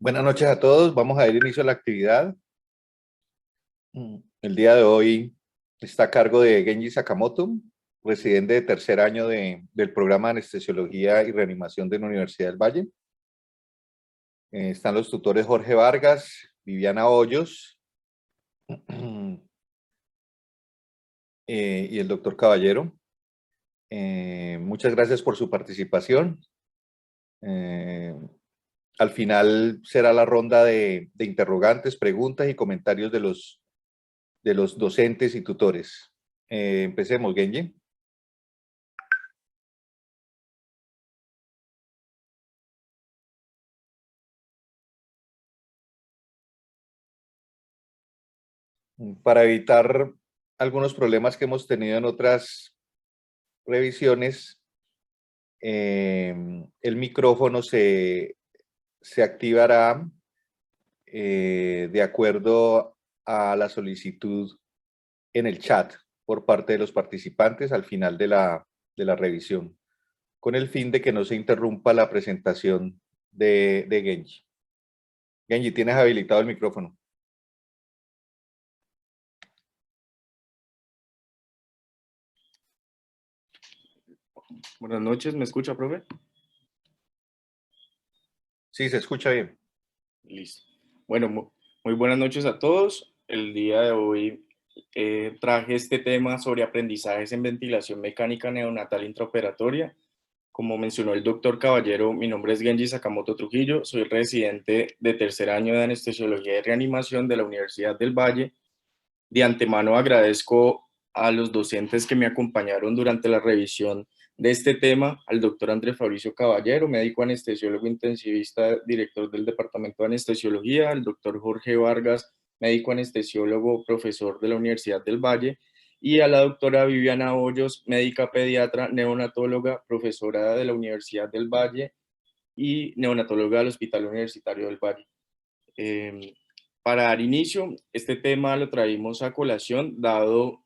Buenas noches a todos. Vamos a dar inicio a la actividad. El día de hoy está a cargo de Genji Sakamoto, residente de tercer año del programa de Anestesiología y Reanimación de la Universidad del Valle. Están los tutores Jorge Vargas, Viviana Hoyos y el doctor Caballero. Muchas gracias por su participación. Al final será la ronda de interrogantes, preguntas y comentarios de los docentes y tutores. Empecemos, Genji. Para evitar algunos problemas que hemos tenido en otras revisiones, el micrófono se activará de acuerdo a la solicitud en el chat por parte de los participantes al final de la revisión, con el fin de que no se interrumpa la presentación de Genji. Genji, tienes habilitado el micrófono. Buenas noches, ¿me escucha, profe? Sí, se escucha bien. Listo. Bueno, muy buenas noches a todos. El día de hoy traje este tema sobre aprendizajes en ventilación mecánica neonatal intraoperatoria. Como mencionó el doctor Caballero, mi nombre es Genji Sakamoto Trujillo, soy residente de tercer año de Anestesiología y Reanimación de la Universidad del Valle. De antemano agradezco a los docentes que me acompañaron durante la revisión de este tema, al doctor Andrés Fabricio Caballero, médico anestesiólogo intensivista, director del Departamento de Anestesiología, al doctor Jorge Vargas, médico anestesiólogo, profesor de la Universidad del Valle, y a la doctora Viviana Hoyos, médica pediatra, neonatóloga, profesora de la Universidad del Valle y neonatóloga del Hospital Universitario del Valle. Para dar inicio, este tema lo traímos a colación, dado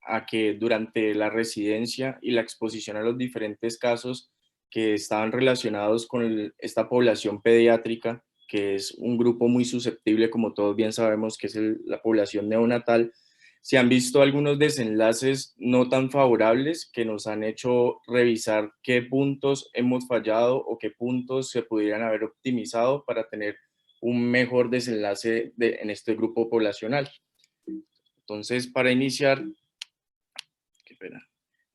a que durante la residencia y la exposición a los diferentes casos que estaban relacionados con esta población pediátrica, que es un grupo muy susceptible, como todos bien sabemos, que es la población neonatal, se han visto algunos desenlaces no tan favorables que nos han hecho revisar qué puntos hemos fallado o qué puntos se pudieran haber optimizado para tener un mejor desenlace en este grupo poblacional. Entonces, para iniciar,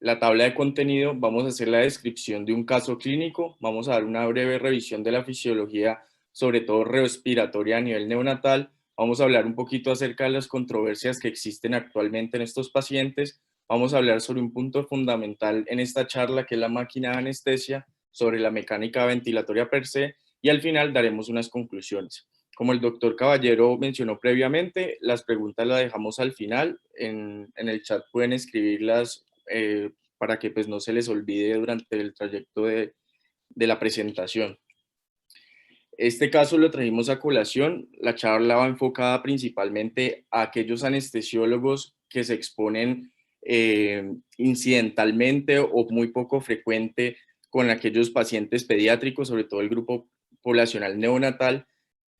la tabla de contenido, vamos a hacer la descripción de un caso clínico, vamos a dar una breve revisión de la fisiología, sobre todo respiratoria a nivel neonatal, vamos a hablar un poquito acerca de las controversias que existen actualmente en estos pacientes, vamos a hablar sobre un punto fundamental en esta charla, que es la máquina de anestesia, sobre la mecánica ventilatoria per se, y al final daremos unas conclusiones. Como el doctor Caballero mencionó previamente, las preguntas las dejamos al final. En el chat pueden escribirlas para que pues, no se les olvide durante el trayecto de la presentación. Este caso lo trajimos a colación. La charla va enfocada principalmente a aquellos anestesiólogos que se exponen incidentalmente o muy poco frecuente con aquellos pacientes pediátricos, sobre todo el grupo poblacional neonatal,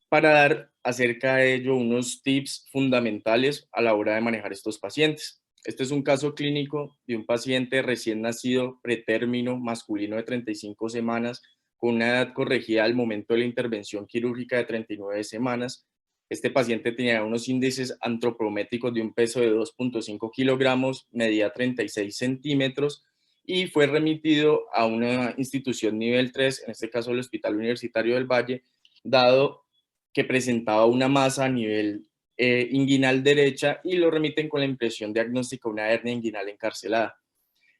para dar acerca de ello unos tips fundamentales a la hora de manejar estos pacientes. Este es un caso clínico de un paciente recién nacido, pretérmino, masculino de 35 semanas, con una edad corregida al momento de la intervención quirúrgica de 39 semanas. Este paciente tenía unos índices antropométricos de un peso de 2.5 kilogramos, medía 36 centímetros y fue remitido a una institución nivel 3, en este caso el Hospital Universitario del Valle, dado que presentaba una masa a nivel inguinal derecha y lo remiten con la impresión diagnóstica de una hernia inguinal encarcelada.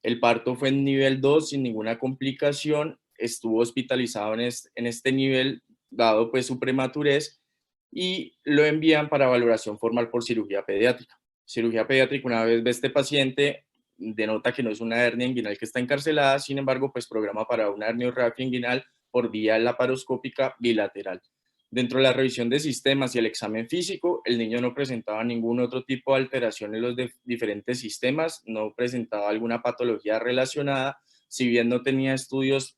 El parto fue en nivel 2 sin ninguna complicación, estuvo hospitalizado en este nivel dado pues su prematurez y lo envían para valoración formal por cirugía pediátrica. Cirugía pediátrica, una vez ve este paciente, denota que no es una hernia inguinal que está encarcelada, sin embargo pues programa para una herniorrafia inguinal por vía laparoscópica bilateral. Dentro de la revisión de sistemas y el examen físico, el niño no presentaba ningún otro tipo de alteración en los diferentes sistemas, no presentaba alguna patología relacionada, si bien no tenía estudios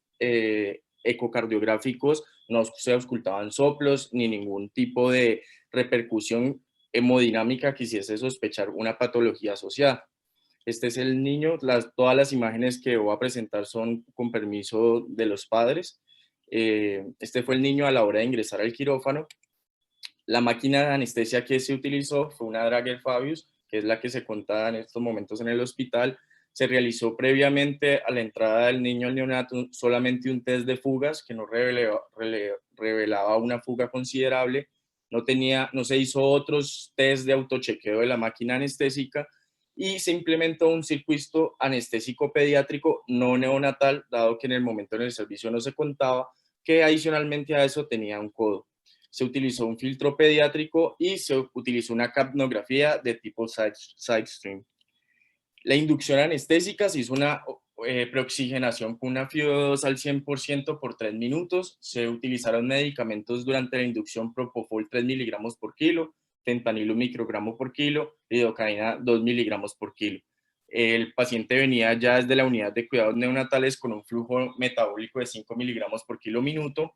ecocardiográficos no se auscultaban soplos ni ningún tipo de repercusión hemodinámica que hiciese sospechar una patología asociada. Este es el niño, todas las imágenes que voy a presentar son con permiso de los padres. Este fue el niño a la hora de ingresar al quirófano. La máquina de anestesia que se utilizó fue una Drager Fabius, que es la que se contaba en estos momentos en el hospital. Se realizó previamente a la entrada del niño al neonato solamente un test de fugas que no revelaba una fuga considerable. No se hizo otros test de autochequeo de la máquina anestésica y se implementó un circuito anestésico pediátrico no neonatal, dado que en el momento en el servicio no se contaba, que adicionalmente a eso tenía un codo. Se utilizó un filtro pediátrico y se utilizó una capnografía de tipo side stream. La inducción anestésica se hizo una preoxigenación con una FiO2 al 100% por 3 minutos. Se utilizaron medicamentos durante la inducción, Propofol 3 miligramos por kilo, fentanil 1 microgramo por kilo, lidocaína 2 miligramos por kilo. El paciente venía ya desde la unidad de cuidados neonatales con un flujo metabólico de 5 miligramos por kilo minuto,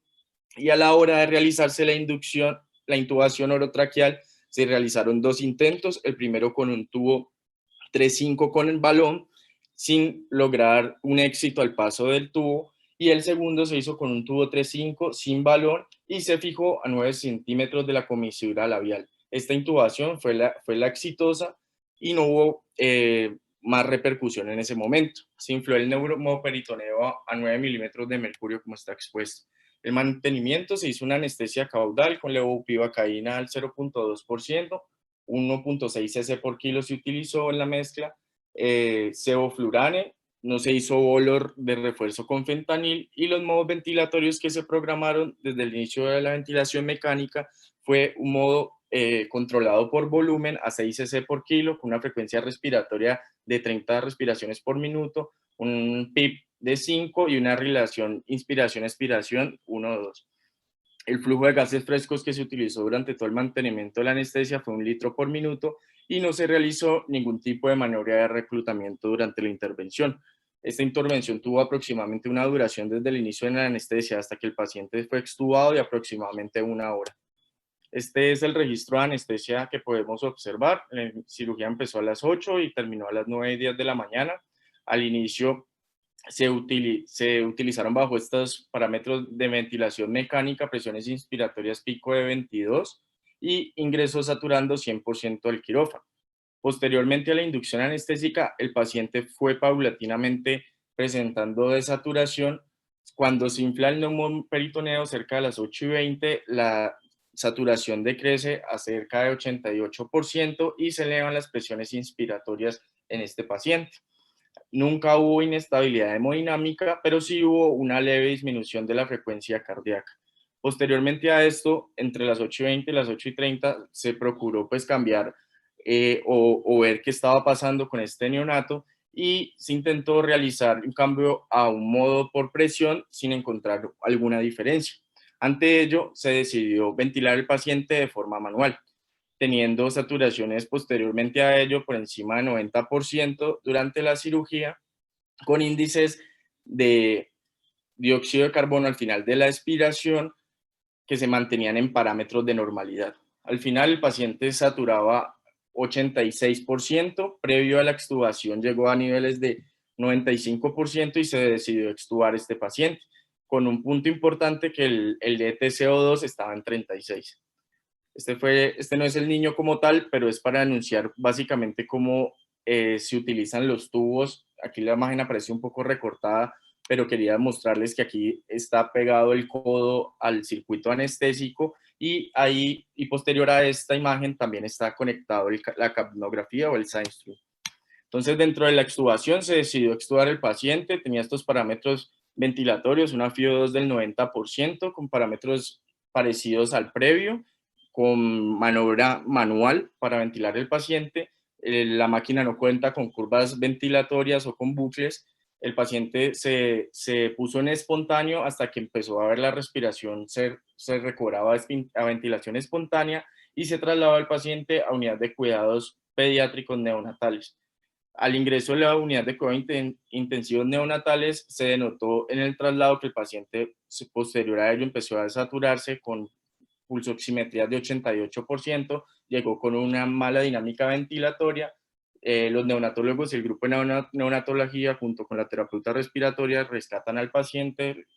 y a la hora de realizarse la intubación orotraqueal, se realizaron 2 intentos, el primero con un tubo 3.5 con el balón, sin lograr un éxito al paso del tubo, y el segundo se hizo con un tubo 3.5 sin balón y se fijó a 9 centímetros de la comisura labial. Esta intubación fue la exitosa y no hubo más repercusión en ese momento. Se infló el neuromoperitoneo a 9 milímetros de mercurio como está expuesto. El mantenimiento se hizo una anestesia caudal con levopivacaína al 0.2%, 1.6 cc por kilo se utilizó en la mezcla, sevoflurane, no se hizo bolor de refuerzo con fentanil, y los modos ventilatorios que se programaron desde el inicio de la ventilación mecánica fue un modo controlado por volumen a 6 cc por kilo con una frecuencia respiratoria de 30 respiraciones por minuto, un PIP de 5 y una relación inspiración-expiración 1-2. El flujo de gases frescos que se utilizó durante todo el mantenimiento de la anestesia fue 1 litro por minuto y no se realizó ningún tipo de maniobra de reclutamiento durante la intervención. Esta intervención tuvo aproximadamente una duración desde el inicio de la anestesia hasta que el paciente fue extubado de aproximadamente 1 hora. Este es el registro de anestesia que podemos observar. La cirugía empezó a las 8 y terminó a las 9:10 de la mañana. Al inicio se utilizaron bajo estos parámetros de ventilación mecánica, presiones inspiratorias pico de 22 y ingreso saturando 100% del quirófano. Posteriormente a la inducción anestésica, el paciente fue paulatinamente presentando desaturación. Cuando se infla el neumoperitoneo cerca de las 8:20, la saturación decrece a cerca de 88% y se elevan las presiones inspiratorias en este paciente. Nunca hubo inestabilidad hemodinámica, pero sí hubo una leve disminución de la frecuencia cardíaca. Posteriormente a esto, entre las 8:20 y las 8:30, se procuró pues cambiar o ver qué estaba pasando con este neonato y se intentó realizar un cambio a un modo por presión sin encontrar alguna diferencia. Ante ello, se decidió ventilar el paciente de forma manual, teniendo saturaciones posteriormente a ello por encima de 90% durante la cirugía, con índices de dióxido de carbono al final de la expiración que se mantenían en parámetros de normalidad. Al final el paciente saturaba 86%, previo a la extubación llegó a niveles de 95% y se decidió extubar este paciente, con un punto importante que el ETCO2 estaba en 36. Este no es el niño como tal, pero es para anunciar básicamente cómo se utilizan los tubos. Aquí la imagen aparece un poco recortada, pero quería mostrarles que aquí está pegado el codo al circuito anestésico y ahí, y posterior a esta imagen, también está conectado la capnografía o el SignStream. Entonces, dentro de la extubación se decidió extubar el paciente, tenía estos parámetros ventilatorios, una FiO2 del 90%, con parámetros parecidos al previo, con maniobra manual para ventilar el paciente. La máquina no cuenta con curvas ventilatorias o con bucles. El paciente se puso en espontáneo hasta que empezó a ver la respiración, se recobraba a ventilación espontánea y se trasladó al paciente a unidad de cuidados pediátricos neonatales. Al ingreso de la unidad de cuidados intensivos neonatales, se denotó en el traslado que el paciente posterior a ello empezó a saturarse con pulsoximetría de 88%, llegó con una mala dinámica ventilatoria. Los neonatólogos y el grupo de neonatología, junto con la terapeuta respiratoria, rescatan al paciente,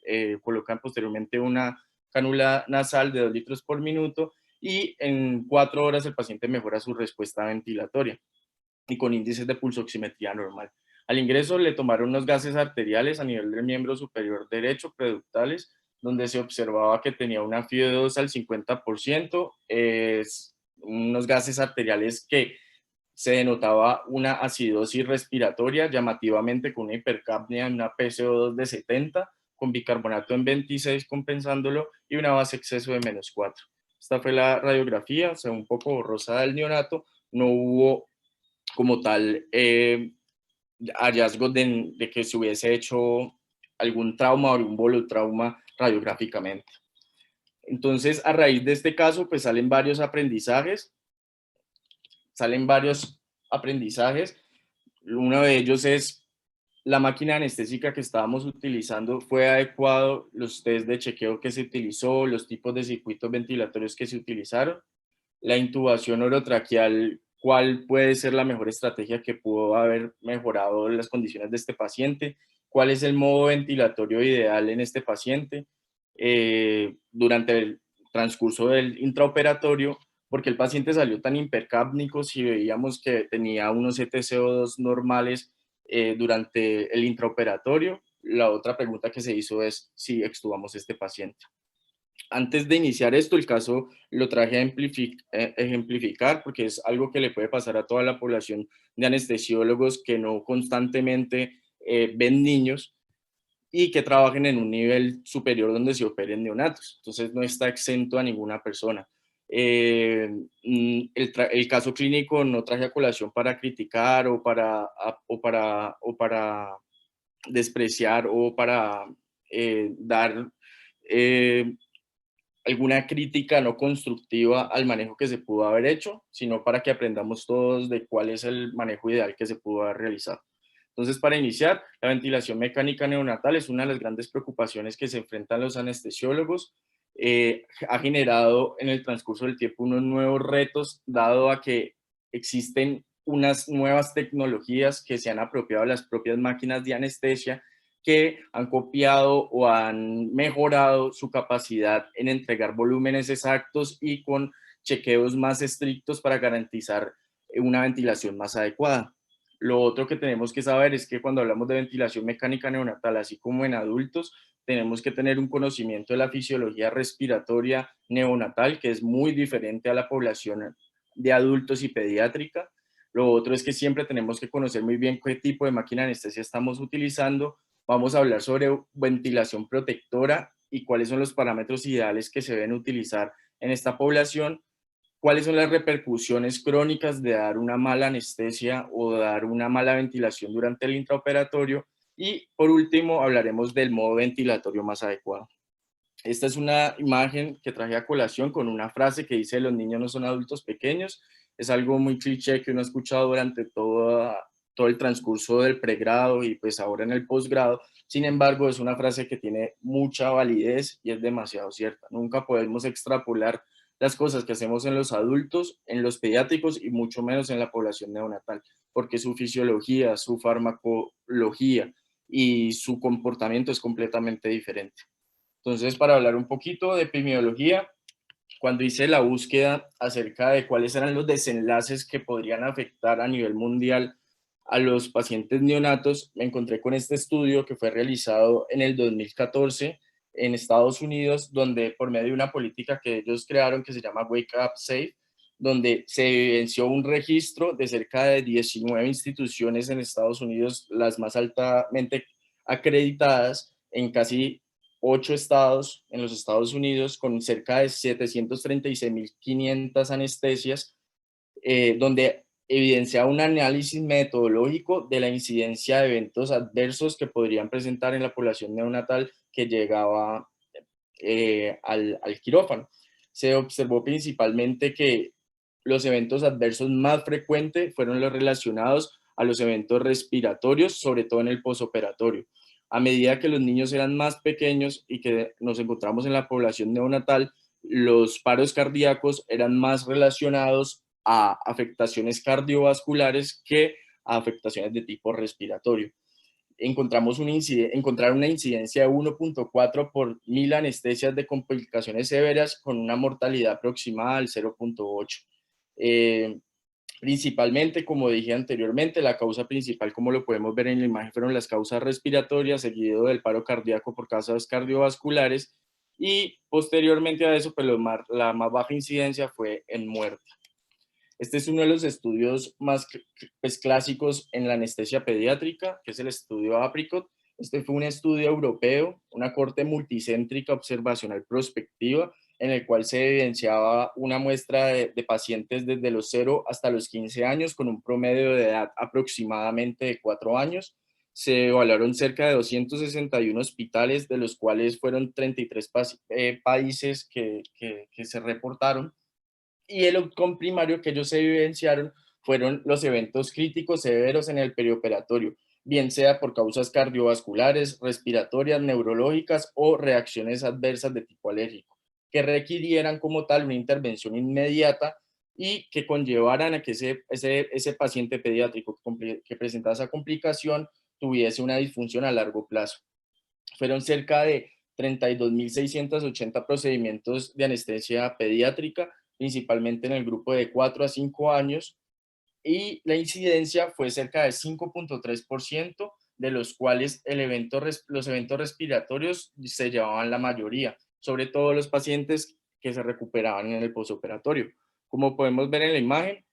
colocan posteriormente una cánula nasal de 2 litros por minuto y en 4 horas el paciente mejora su respuesta ventilatoria y con índices de pulsoximetría normal. Al ingreso le tomaron unos gases arteriales a nivel del miembro superior derecho, preductales, donde se observaba que tenía una FIO2 al 50%, unos gases arteriales que se denotaba una acidosis respiratoria, llamativamente con una hipercapnia, una PCO2 de 70, con bicarbonato en 26 compensándolo y una base exceso de -4. Esta fue la radiografía, o sea, un poco borrosa del neonato, no hubo como tal hallazgos de que se hubiese hecho algún trauma o algún volutrauma radiográficamente. Entonces, a raíz de este caso, pues salen varios aprendizajes. Uno de ellos es la máquina anestésica que estábamos utilizando, fue adecuado, los test de chequeo que se utilizó, los tipos de circuitos ventilatorios que se utilizaron, la intubación orotraqueal, cuál puede ser la mejor estrategia que pudo haber mejorado las condiciones de este paciente, cuál es el modo ventilatorio ideal en este paciente durante el transcurso del intraoperatorio, porque el paciente salió tan hipercápnico si veíamos que tenía unos ETCO2 normales durante el intraoperatorio. La otra pregunta que se hizo es si extubamos este paciente. Antes de iniciar esto, el caso lo traje a ejemplificar porque es algo que le puede pasar a toda la población de anestesiólogos que no constantemente ven niños y que trabajen en un nivel superior donde se operen neonatos. Entonces no está exento a ninguna persona. El caso clínico no traje a colación para criticar o para despreciar o para dar alguna crítica no constructiva al manejo que se pudo haber hecho, sino para que aprendamos todos de cuál es el manejo ideal que se pudo haber realizado. Entonces, para iniciar, la ventilación mecánica neonatal es una de las grandes preocupaciones que se enfrentan los anestesiólogos. Ha generado en el transcurso del tiempo unos nuevos retos, dado a que existen unas nuevas tecnologías que se han apropiado de las propias máquinas de anestesia que han copiado o han mejorado su capacidad en entregar volúmenes exactos y con chequeos más estrictos para garantizar una ventilación más adecuada. Lo otro que tenemos que saber es que cuando hablamos de ventilación mecánica neonatal, así como en adultos, tenemos que tener un conocimiento de la fisiología respiratoria neonatal, que es muy diferente a la población de adultos y pediátrica. Lo otro es que siempre tenemos que conocer muy bien qué tipo de máquina de anestesia estamos utilizando. Vamos a hablar sobre ventilación protectora y cuáles son los parámetros ideales que se deben utilizar en esta población, cuáles son las repercusiones crónicas de dar una mala anestesia o dar una mala ventilación durante el intraoperatorio y por último hablaremos del modo ventilatorio más adecuado. Esta es una imagen que traje a colación con una frase que dice: los niños no son adultos pequeños. Es algo muy cliché que uno ha escuchado durante todo el transcurso del pregrado y pues ahora en el posgrado. Sin embargo, es una frase que tiene mucha validez y es demasiado cierta. Nunca podemos extrapolar las cosas que hacemos en los adultos, en los pediátricos y mucho menos en la población neonatal, porque su fisiología, su farmacología y su comportamiento es completamente diferente. Entonces, para hablar un poquito de epidemiología, cuando hice la búsqueda acerca de cuáles eran los desenlaces que podrían afectar a nivel mundial a los pacientes neonatos, me encontré con este estudio que fue realizado en el 2014 en Estados Unidos, donde por medio de una política que ellos crearon que se llama Wake Up Safe, donde se evidenció un registro de cerca de 19 instituciones en Estados Unidos, las más altamente acreditadas en casi 8 estados en los Estados Unidos, con cerca de 736.500 anestesias, donde evidencia un análisis metodológico de la incidencia de eventos adversos que podrían presentar en la población neonatal que llegaba al quirófano. Se observó principalmente que los eventos adversos más frecuentes fueron los relacionados a los eventos respiratorios, sobre todo en el posoperatorio. A medida que los niños eran más pequeños y que nos encontramos en la población neonatal, los paros cardíacos eran más relacionados a afectaciones cardiovasculares que a afectaciones de tipo respiratorio. Encontraron una incidencia de 1.4 por 1000 anestesias de complicaciones severas con una mortalidad aproximada del 0.8. Principalmente, como dije anteriormente, la causa principal, como lo podemos ver en la imagen, fueron las causas respiratorias, seguido del paro cardíaco por causas cardiovasculares, y posteriormente a eso, pues la más baja incidencia fue en muerte. Este es uno de los estudios más pues, clásicos en la anestesia pediátrica, que es el estudio Apricot. Este fue un estudio europeo, una corte multicéntrica observacional prospectiva, en el cual se evidenciaba una muestra de pacientes desde los 0 hasta los 15 años, con un promedio de edad aproximadamente de 4 años. Se evaluaron cerca de 261 hospitales, de los cuales fueron 33 países que se reportaron. Y el outcome primario que ellos se evidenciaron fueron los eventos críticos severos en el perioperatorio, bien sea por causas cardiovasculares, respiratorias, neurológicas o reacciones adversas de tipo alérgico, que requirieran como tal una intervención inmediata y que conllevaran a que ese paciente pediátrico que presentaba esa complicación tuviese una disfunción a largo plazo. Fueron cerca de 32.680 procedimientos de anestesia pediátrica, principalmente en el grupo de 4 a 5 años, y la incidencia fue cerca del 5.3%, de los cuales los eventos respiratorios se llevaban la mayoría, sobre todo los pacientes que se recuperaban en el posoperatorio. Como podemos ver en la imagen,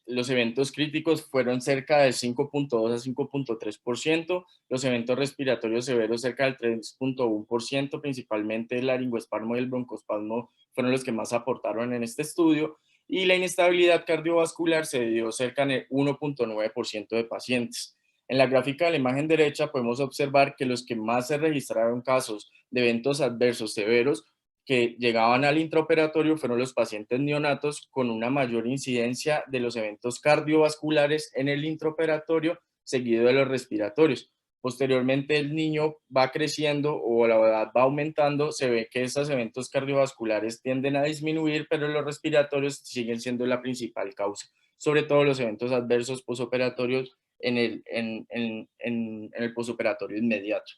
los eventos críticos fueron cerca del 5.2 a 5.3%, los eventos respiratorios severos cerca del 3.1%, principalmente el laringoespasmo y el broncoespasmo fueron los que más aportaron en este estudio, y la inestabilidad cardiovascular se dio cerca del 1.9% de pacientes. En la gráfica de la imagen derecha podemos observar que los que más se registraron casos de eventos adversos severos que llegaban al intraoperatorio fueron los pacientes neonatos, con una mayor incidencia de los eventos cardiovasculares en el intraoperatorio, seguido de los respiratorios. Posteriormente el niño va creciendo o la edad va aumentando, se ve que esos eventos cardiovasculares tienden a disminuir, pero los respiratorios siguen siendo la principal causa, sobre todo los eventos adversos posoperatorios en el posoperatorio inmediato.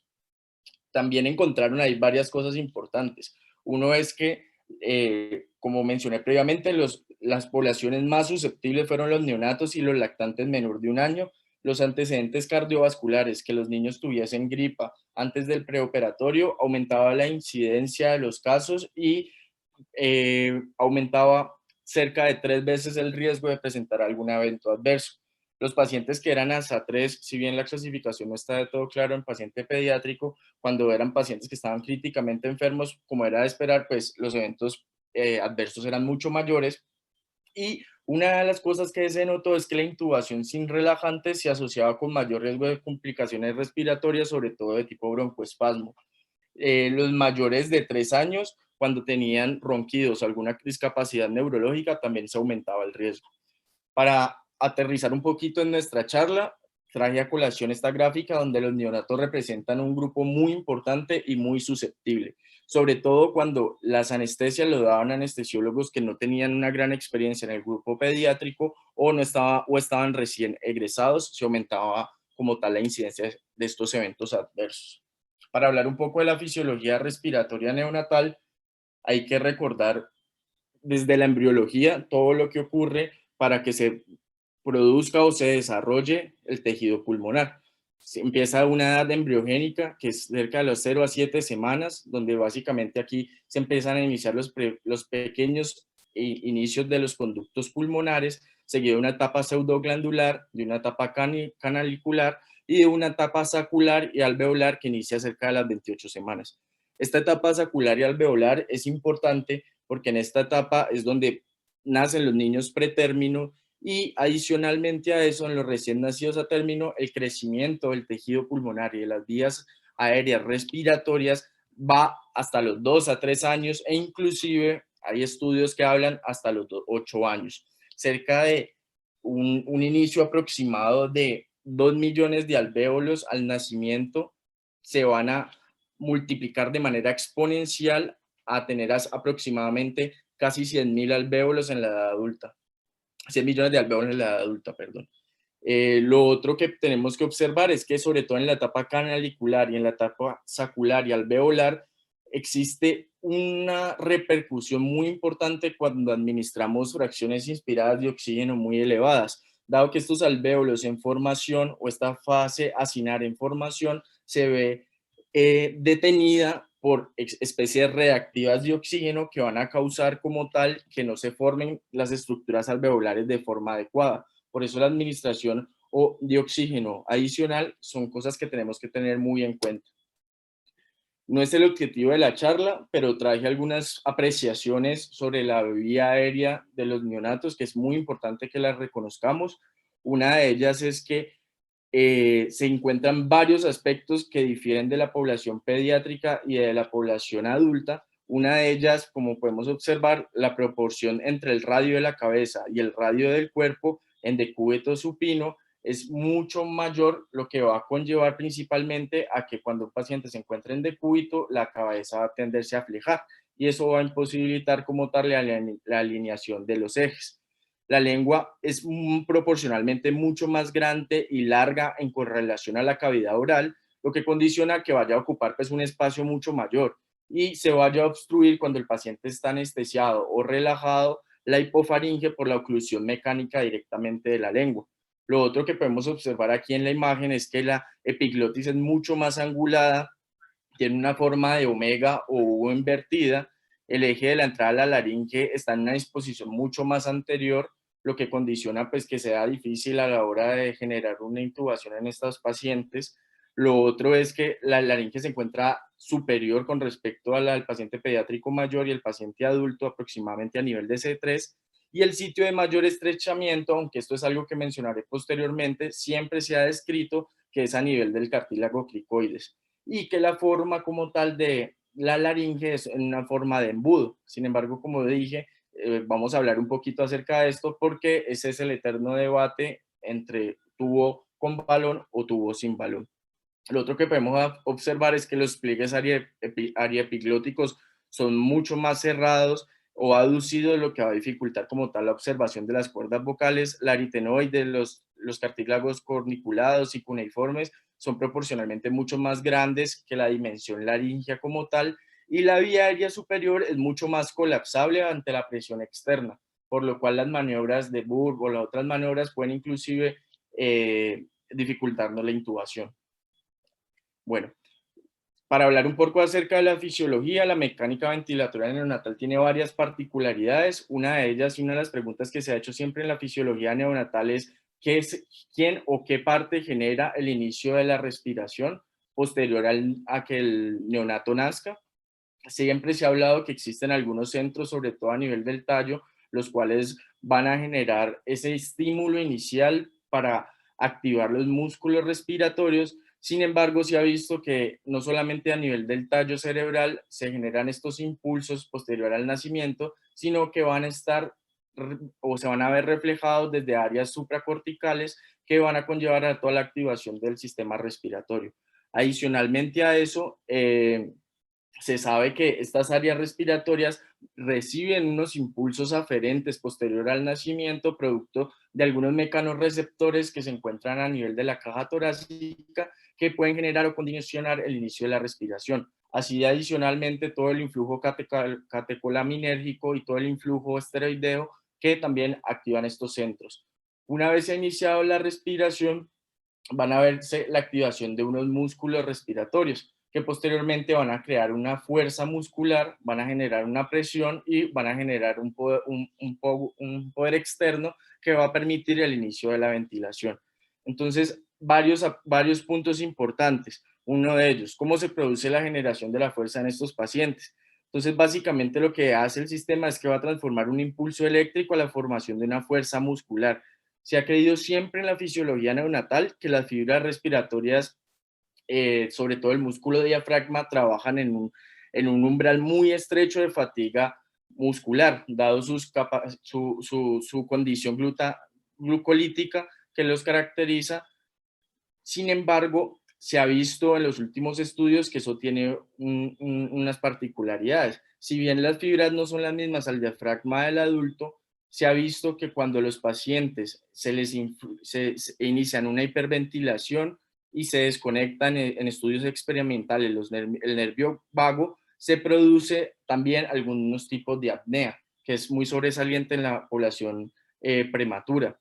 También encontraron ahí varias cosas importantes. Uno es que, como mencioné previamente, las poblaciones más susceptibles fueron los neonatos y los lactantes menor de 1 año. Los antecedentes cardiovasculares, que los niños tuviesen gripa antes del preoperatorio, aumentaba la incidencia de los casos y aumentaba cerca de 3 veces el riesgo de presentar algún evento adverso. Los pacientes que eran hasta 3, si bien la clasificación no está de todo claro en paciente pediátrico, cuando eran pacientes que estaban críticamente enfermos, como era de esperar, pues los eventos adversos eran mucho mayores. Y una de las cosas que se notó es que la intubación sin relajantes se asociaba con mayor riesgo de complicaciones respiratorias, sobre todo de tipo broncoespasmo. Los mayores de 3 años, cuando tenían ronquidos o alguna discapacidad neurológica, también se aumentaba el riesgo. Para aterrizar un poquito en nuestra charla, traje a colación esta gráfica donde los neonatos representan un grupo muy importante y muy susceptible, sobre todo cuando las anestesias lo daban anestesiólogos que no tenían una gran experiencia en el grupo pediátrico o estaban recién egresados, se aumentaba como tal la incidencia de estos eventos adversos. Para hablar un poco de la fisiología respiratoria neonatal, hay que recordar desde la embriología todo lo que ocurre para que se produzca o se desarrolle el tejido pulmonar. Se empieza una edad embriogénica que es cerca de los 0 a 7 semanas, donde básicamente aquí se empiezan a iniciar los pequeños inicios de los conductos pulmonares, seguido de una etapa pseudoglandular, de una etapa canalicular y de una etapa sacular y alveolar que inicia cerca de las 28 semanas. Esta etapa sacular y alveolar es importante porque en esta etapa es donde nacen los niños pretérmino y adicionalmente a eso, en los recién nacidos a término, el crecimiento del tejido pulmonar y de las vías aéreas respiratorias va hasta los 2 a 3 años e inclusive hay estudios que hablan hasta los 8 años. Cerca de un inicio aproximado de 2 millones de alvéolos al nacimiento se van a multiplicar de manera exponencial a tener aproximadamente casi 100.000 alvéolos en la edad adulta. 100 millones de alvéolos en la edad adulta, perdón. Lo otro que tenemos que observar es que sobre todo en la etapa canalicular y en la etapa sacular y alveolar existe una repercusión muy importante cuando administramos fracciones inspiradas de oxígeno muy elevadas, dado que estos alvéolos en formación o esta fase acinar en formación se ve detenida por especies reactivas de oxígeno que van a causar como tal que no se formen las estructuras alveolares de forma adecuada. Por eso la administración o de oxígeno adicional son cosas que tenemos que tener muy en cuenta. No es el objetivo de la charla, pero traje algunas apreciaciones sobre la vía aérea de los neonatos, que es muy importante que las reconozcamos. Una de ellas es que se encuentran varios aspectos que difieren de la población pediátrica y de la población adulta. Una de ellas, como podemos observar, la proporción entre el radio de la cabeza y el radio del cuerpo en decúbito supino es mucho mayor, lo que va a conllevar principalmente a que cuando un paciente se encuentre en decúbito, la cabeza va a tenderse a flejar y eso va a imposibilitar como tal la alineación de los ejes. La lengua es proporcionalmente mucho más grande y larga en correlación a la cavidad oral, lo que condiciona que vaya a ocupar pues, un espacio mucho mayor y se vaya a obstruir cuando el paciente está anestesiado o relajado la hipofaringe por la oclusión mecánica directamente de la lengua. Lo otro que podemos observar aquí en la imagen es que la epiglotis es mucho más angulada, tiene una forma de omega o U invertida, el eje de la entrada a la laringe está en una disposición mucho más anterior, lo que condiciona pues que sea difícil a la hora de generar una intubación en estos pacientes. Lo otro es que la laringe se encuentra superior con respecto al paciente pediátrico mayor y el paciente adulto aproximadamente a nivel de C3, y el sitio de mayor estrechamiento, aunque esto es algo que mencionaré posteriormente, siempre se ha descrito que es a nivel del cartílago cricoides y que la forma como tal de la laringe es en una forma de embudo. Sin embargo, como dije, vamos a hablar un poquito acerca de esto porque ese es el eterno debate entre tubo con balón o tubo sin balón. Lo otro que podemos observar es que los pliegues ariepiglóticos son mucho más cerrados o aducidos, lo que va a dificultar como tal la observación de las cuerdas vocales. La aritenoide, los cartílagos corniculados y cuneiformes son proporcionalmente mucho más grandes que la dimensión laringea como tal, y la vía aérea superior es mucho más colapsable ante la presión externa, por lo cual las maniobras de Burr o las otras maniobras pueden inclusive dificultarnos la intubación. Bueno, para hablar un poco acerca de la fisiología, la mecánica ventilatoria neonatal tiene varias particularidades. Una de ellas y una de las preguntas que se ha hecho siempre en la fisiología neonatal es quién o qué parte genera el inicio de la respiración posterior a que el neonato nazca. Siempre se ha hablado que existen algunos centros, sobre todo a nivel del tallo, los cuales van a generar ese estímulo inicial para activar los músculos respiratorios. Sin embargo, se ha visto que no solamente a nivel del tallo cerebral se generan estos impulsos posterior al nacimiento, sino que van a estar o se van a ver reflejados desde áreas supracorticales que van a conllevar a toda la activación del sistema respiratorio. Adicionalmente a eso, se sabe que estas áreas respiratorias reciben unos impulsos aferentes posterior al nacimiento, producto de algunos mecanorreceptores que se encuentran a nivel de la caja torácica, que pueden generar o condicionar el inicio de la respiración. Así, adicionalmente, todo el influjo catecolaminérgico y todo el influjo esteroideo que también activan estos centros. Una vez se ha iniciado la respiración, van a verse la activación de unos músculos respiratorios que posteriormente van a crear una fuerza muscular, van a generar una presión y van a generar un poder externo que va a permitir el inicio de la ventilación. Entonces, varios puntos importantes. Uno de ellos, cómo se produce la generación de la fuerza en estos pacientes. Entonces, básicamente lo que hace el sistema es que va a transformar un impulso eléctrico a la formación de una fuerza muscular. Se ha creído siempre en la fisiología neonatal que las fibras respiratorias, sobre todo el músculo diafragma, trabajan en un umbral muy estrecho de fatiga muscular, dado su condición glucolítica que los caracteriza. Sin embargo, se ha visto en los últimos estudios que eso tiene unas particularidades. Si bien las fibras no son las mismas al diafragma del adulto, se ha visto que cuando los pacientes se inician una hiperventilación y se desconectan en estudios experimentales el nervio vago, se produce también algunos tipos de apnea, que es muy sobresaliente en la población prematura.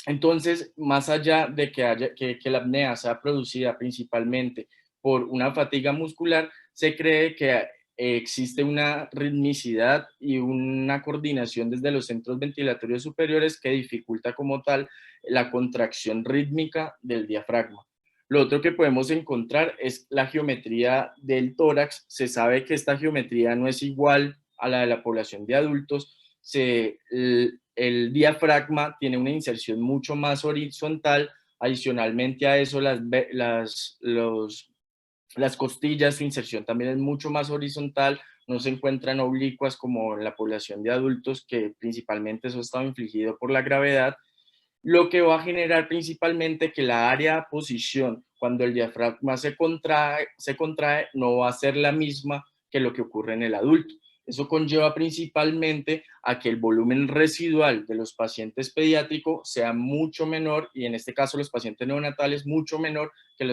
Entonces, más allá de que la apnea sea producida principalmente por una fatiga muscular, se cree que existe una ritmicidad y una coordinación desde los centros ventilatorios superiores que dificulta como tal la contracción rítmica del diafragma. Lo otro que podemos encontrar es la geometría del tórax. Se sabe que esta geometría no es igual a la de la población de adultos. El diafragma tiene una inserción mucho más horizontal. Adicionalmente a eso, las costillas, su inserción también es mucho más horizontal, no se encuentran oblicuas como en la población de adultos, que principalmente eso está infligido por la gravedad, lo que va a generar principalmente que la área de posición, cuando el diafragma se contrae, no va a ser la misma que lo que ocurre en el adulto. Eso conlleva principalmente a que el volumen residual de los pacientes pediátricos sea mucho menor, y en este caso los pacientes neonatales mucho menor que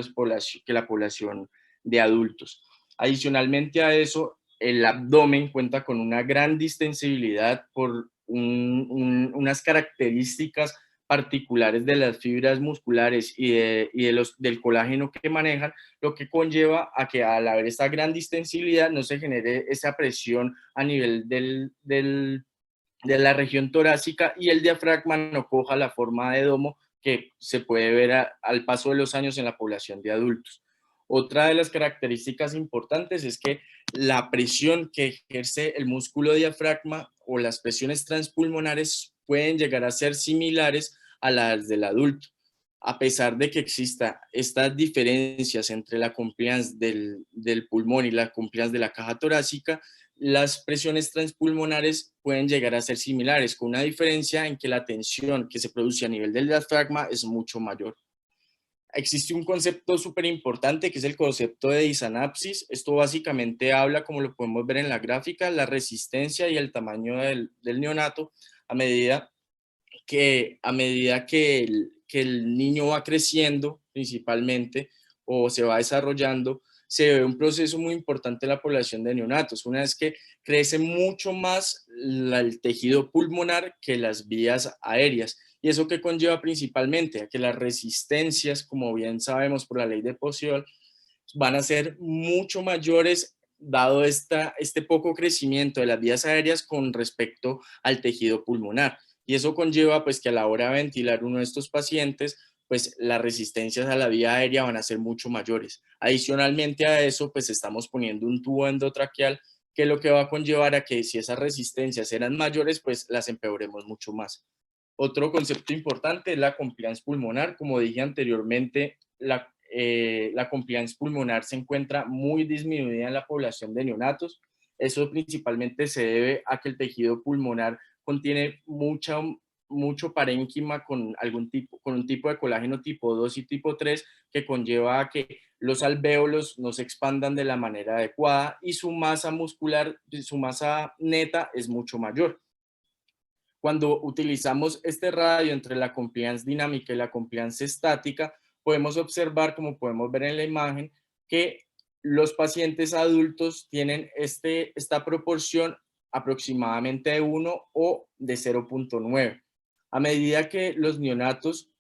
la población de adultos. Adicionalmente a eso, el abdomen cuenta con una gran distensibilidad por unas características particulares de las fibras musculares del colágeno que manejan, lo que conlleva a que al haber esta gran distensibilidad no se genere esa presión a nivel de la región torácica y el diafragma no coja la forma de domo que se puede ver al paso de los años en la población de adultos. Otra de las características importantes es que la presión que ejerce el músculo diafragma o las presiones transpulmonares pueden llegar a ser similares a las del adulto. A pesar de que exista estas diferencias entre la compliance del pulmón y la compliance de la caja torácica, las presiones transpulmonares pueden llegar a ser similares, con una diferencia en que la tensión que se produce a nivel del diafragma es mucho mayor. Existe un concepto súper importante que es el concepto de disanapsis. Esto básicamente habla, como lo podemos ver en la gráfica, la resistencia y el tamaño del neonato a medida que el niño va creciendo principalmente o se va desarrollando, se ve un proceso muy importante en la población de neonatos. Una vez que crece mucho más el tejido pulmonar que las vías aéreas. ¿Y eso que conlleva principalmente? A que las resistencias, como bien sabemos por la ley de Poisson, van a ser mucho mayores dado este poco crecimiento de las vías aéreas con respecto al tejido pulmonar. Y eso conlleva pues que a la hora de ventilar uno de estos pacientes, pues las resistencias a la vía aérea van a ser mucho mayores. Adicionalmente a eso, pues estamos poniendo un tubo endotraqueal que lo que va a conllevar a que si esas resistencias eran mayores, pues las empeoremos mucho más. Otro concepto importante es la compliance pulmonar. Como dije anteriormente, la compliance pulmonar se encuentra muy disminuida en la población de neonatos. Eso principalmente se debe a que el tejido pulmonar contiene mucho parénquima con un tipo de colágeno tipo 2 y tipo 3 que conlleva a que los alvéolos no se expandan de la manera adecuada y su masa muscular, su masa neta es mucho mayor. Cuando utilizamos este radio entre la compliance dinámica y la compliance estática, podemos observar, como podemos ver en la imagen, que los pacientes adultos tienen esta proporción aproximadamente de 1 o de 0.9. A medida que los neonatos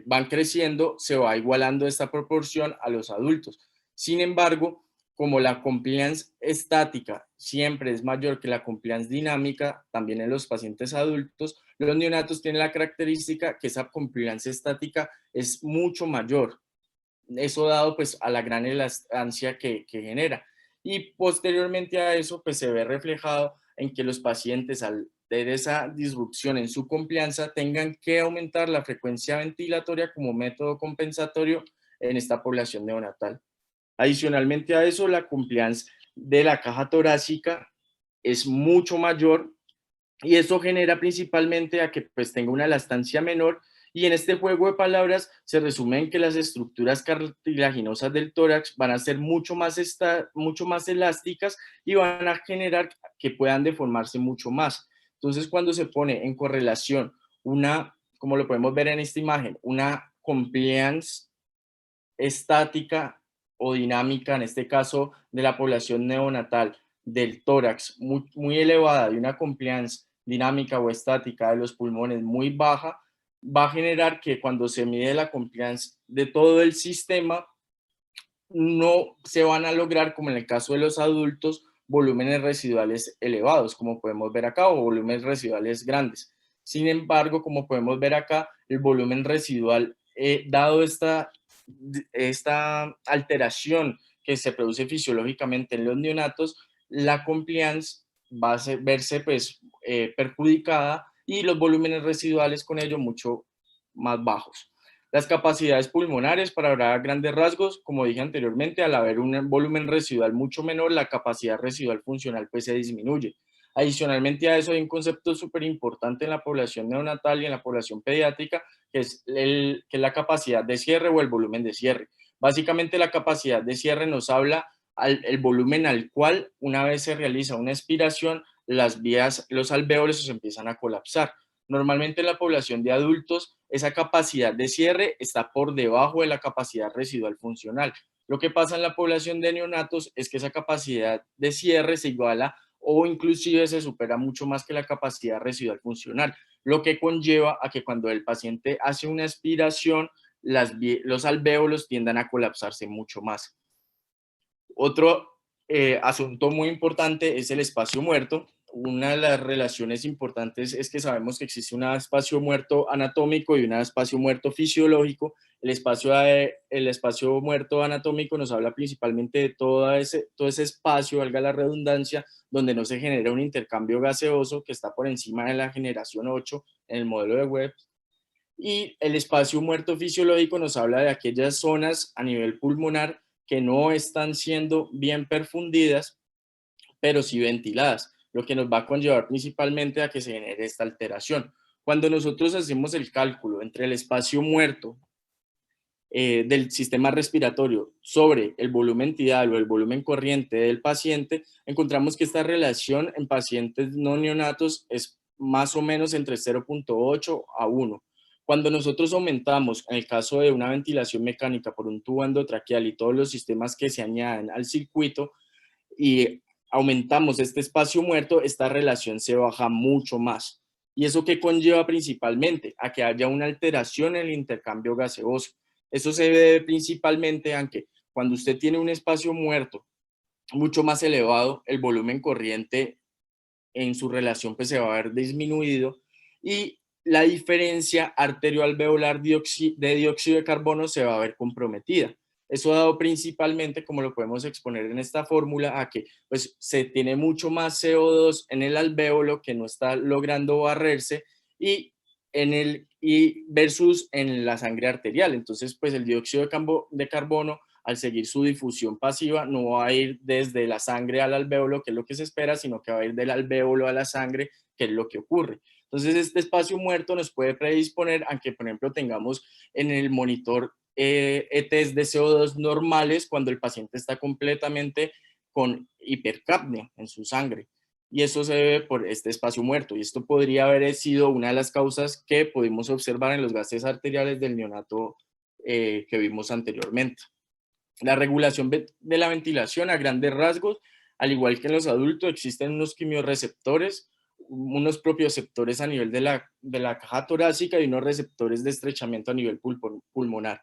van creciendo, se va igualando esta proporción a los adultos. Sin embargo, como la compliance estática siempre es mayor que la compliance dinámica, también en los pacientes adultos, los neonatos tienen la característica que esa compliance estática es mucho mayor. Eso dado pues a la gran elastancia que genera. Y posteriormente a eso pues se ve reflejado en que los pacientes al tener esa disrupción en su complianza tengan que aumentar la frecuencia ventilatoria como método compensatorio en esta población neonatal. Adicionalmente a eso, la compliance de la caja torácica es mucho mayor y eso genera principalmente a que pues tenga una elastancia menor, y en este juego de palabras se resume en que las estructuras cartilaginosas del tórax van a ser mucho más elásticas y van a generar que puedan deformarse mucho más. Entonces, cuando se pone en correlación como lo podemos ver en esta imagen, una compliance estática o dinámica, en este caso de la población neonatal del tórax muy elevada y una compliance dinámica o estática de los pulmones muy baja, va a generar que cuando se mide la compliance de todo el sistema, no se van a lograr, como en el caso de los adultos, volúmenes residuales elevados, como podemos ver acá, o volúmenes residuales grandes. Sin embargo, como podemos ver acá, el volumen residual, dado esta alteración que se produce fisiológicamente en los neonatos, la compliance va a verse pues, perjudicada y los volúmenes residuales con ello mucho más bajos. Las capacidades pulmonares, para hablar a grandes rasgos, como dije anteriormente, al haber un volumen residual mucho menor, la capacidad residual funcional pues se disminuye. Adicionalmente a eso hay un concepto súper importante en la población neonatal y en la población pediátrica, que es la capacidad de cierre o el volumen de cierre. Básicamente la capacidad de cierre nos habla el volumen al cual una vez se realiza una expiración, las vías, los alvéolos se empiezan a colapsar. Normalmente en la población de adultos, esa capacidad de cierre está por debajo de la capacidad residual funcional. Lo que pasa en la población de neonatos es que esa capacidad de cierre se iguala o inclusive se supera mucho más que la capacidad residual funcional, lo que conlleva a que cuando el paciente hace una expiración, los alvéolos tiendan a colapsarse mucho más. Otro asunto muy importante es el espacio muerto. Una de las relaciones importantes es que sabemos que existe un espacio muerto anatómico y un espacio muerto fisiológico. El espacio muerto anatómico nos habla principalmente de todo ese espacio, valga la redundancia, donde no se genera un intercambio gaseoso que está por encima de la generación 8 en el modelo de Webb. Y el espacio muerto fisiológico nos habla de aquellas zonas a nivel pulmonar que no están siendo bien perfundidas, pero sí ventiladas, lo que nos va a conllevar principalmente a que se genere esta alteración. Cuando nosotros hacemos el cálculo entre el espacio muerto del sistema respiratorio sobre el volumen tidal o el volumen corriente del paciente, encontramos que esta relación en pacientes no neonatos es más o menos entre 0.8 a 1. Cuando nosotros aumentamos, en el caso de una ventilación mecánica por un tubo endotraqueal y todos los sistemas que se añaden al circuito, y aumentamos este espacio muerto, esta relación se baja mucho más. ¿Y eso qué conlleva principalmente? A que haya una alteración en el intercambio gaseoso. Eso se debe principalmente a que cuando usted tiene un espacio muerto mucho más elevado, el volumen corriente en su relación pues se va a ver disminuido y la diferencia arterioalveolar de dióxido de carbono se va a ver comprometida. Eso dado principalmente, como lo podemos exponer en esta fórmula, a que pues, se tiene mucho más CO2 en el alvéolo que no está logrando barrerse y versus en la sangre arterial. Entonces, pues el dióxido de carbono, al seguir su difusión pasiva, no va a ir desde la sangre al alvéolo, que es lo que se espera, sino que va a ir del alvéolo a la sangre, que es lo que ocurre. Entonces, este espacio muerto nos puede predisponer a que, por ejemplo, tengamos en el monitor ETs de CO2 normales cuando el paciente está completamente con hipercapnia en su sangre. Y eso se debe por este espacio muerto. Y esto podría haber sido una de las causas que pudimos observar en los gases arteriales del neonato que vimos anteriormente. La regulación de la ventilación a grandes rasgos, al igual que en los adultos, existen unos quimiorreceptores, unos propioceptores a nivel de la caja torácica y unos receptores de estrechamiento a nivel pulmonar.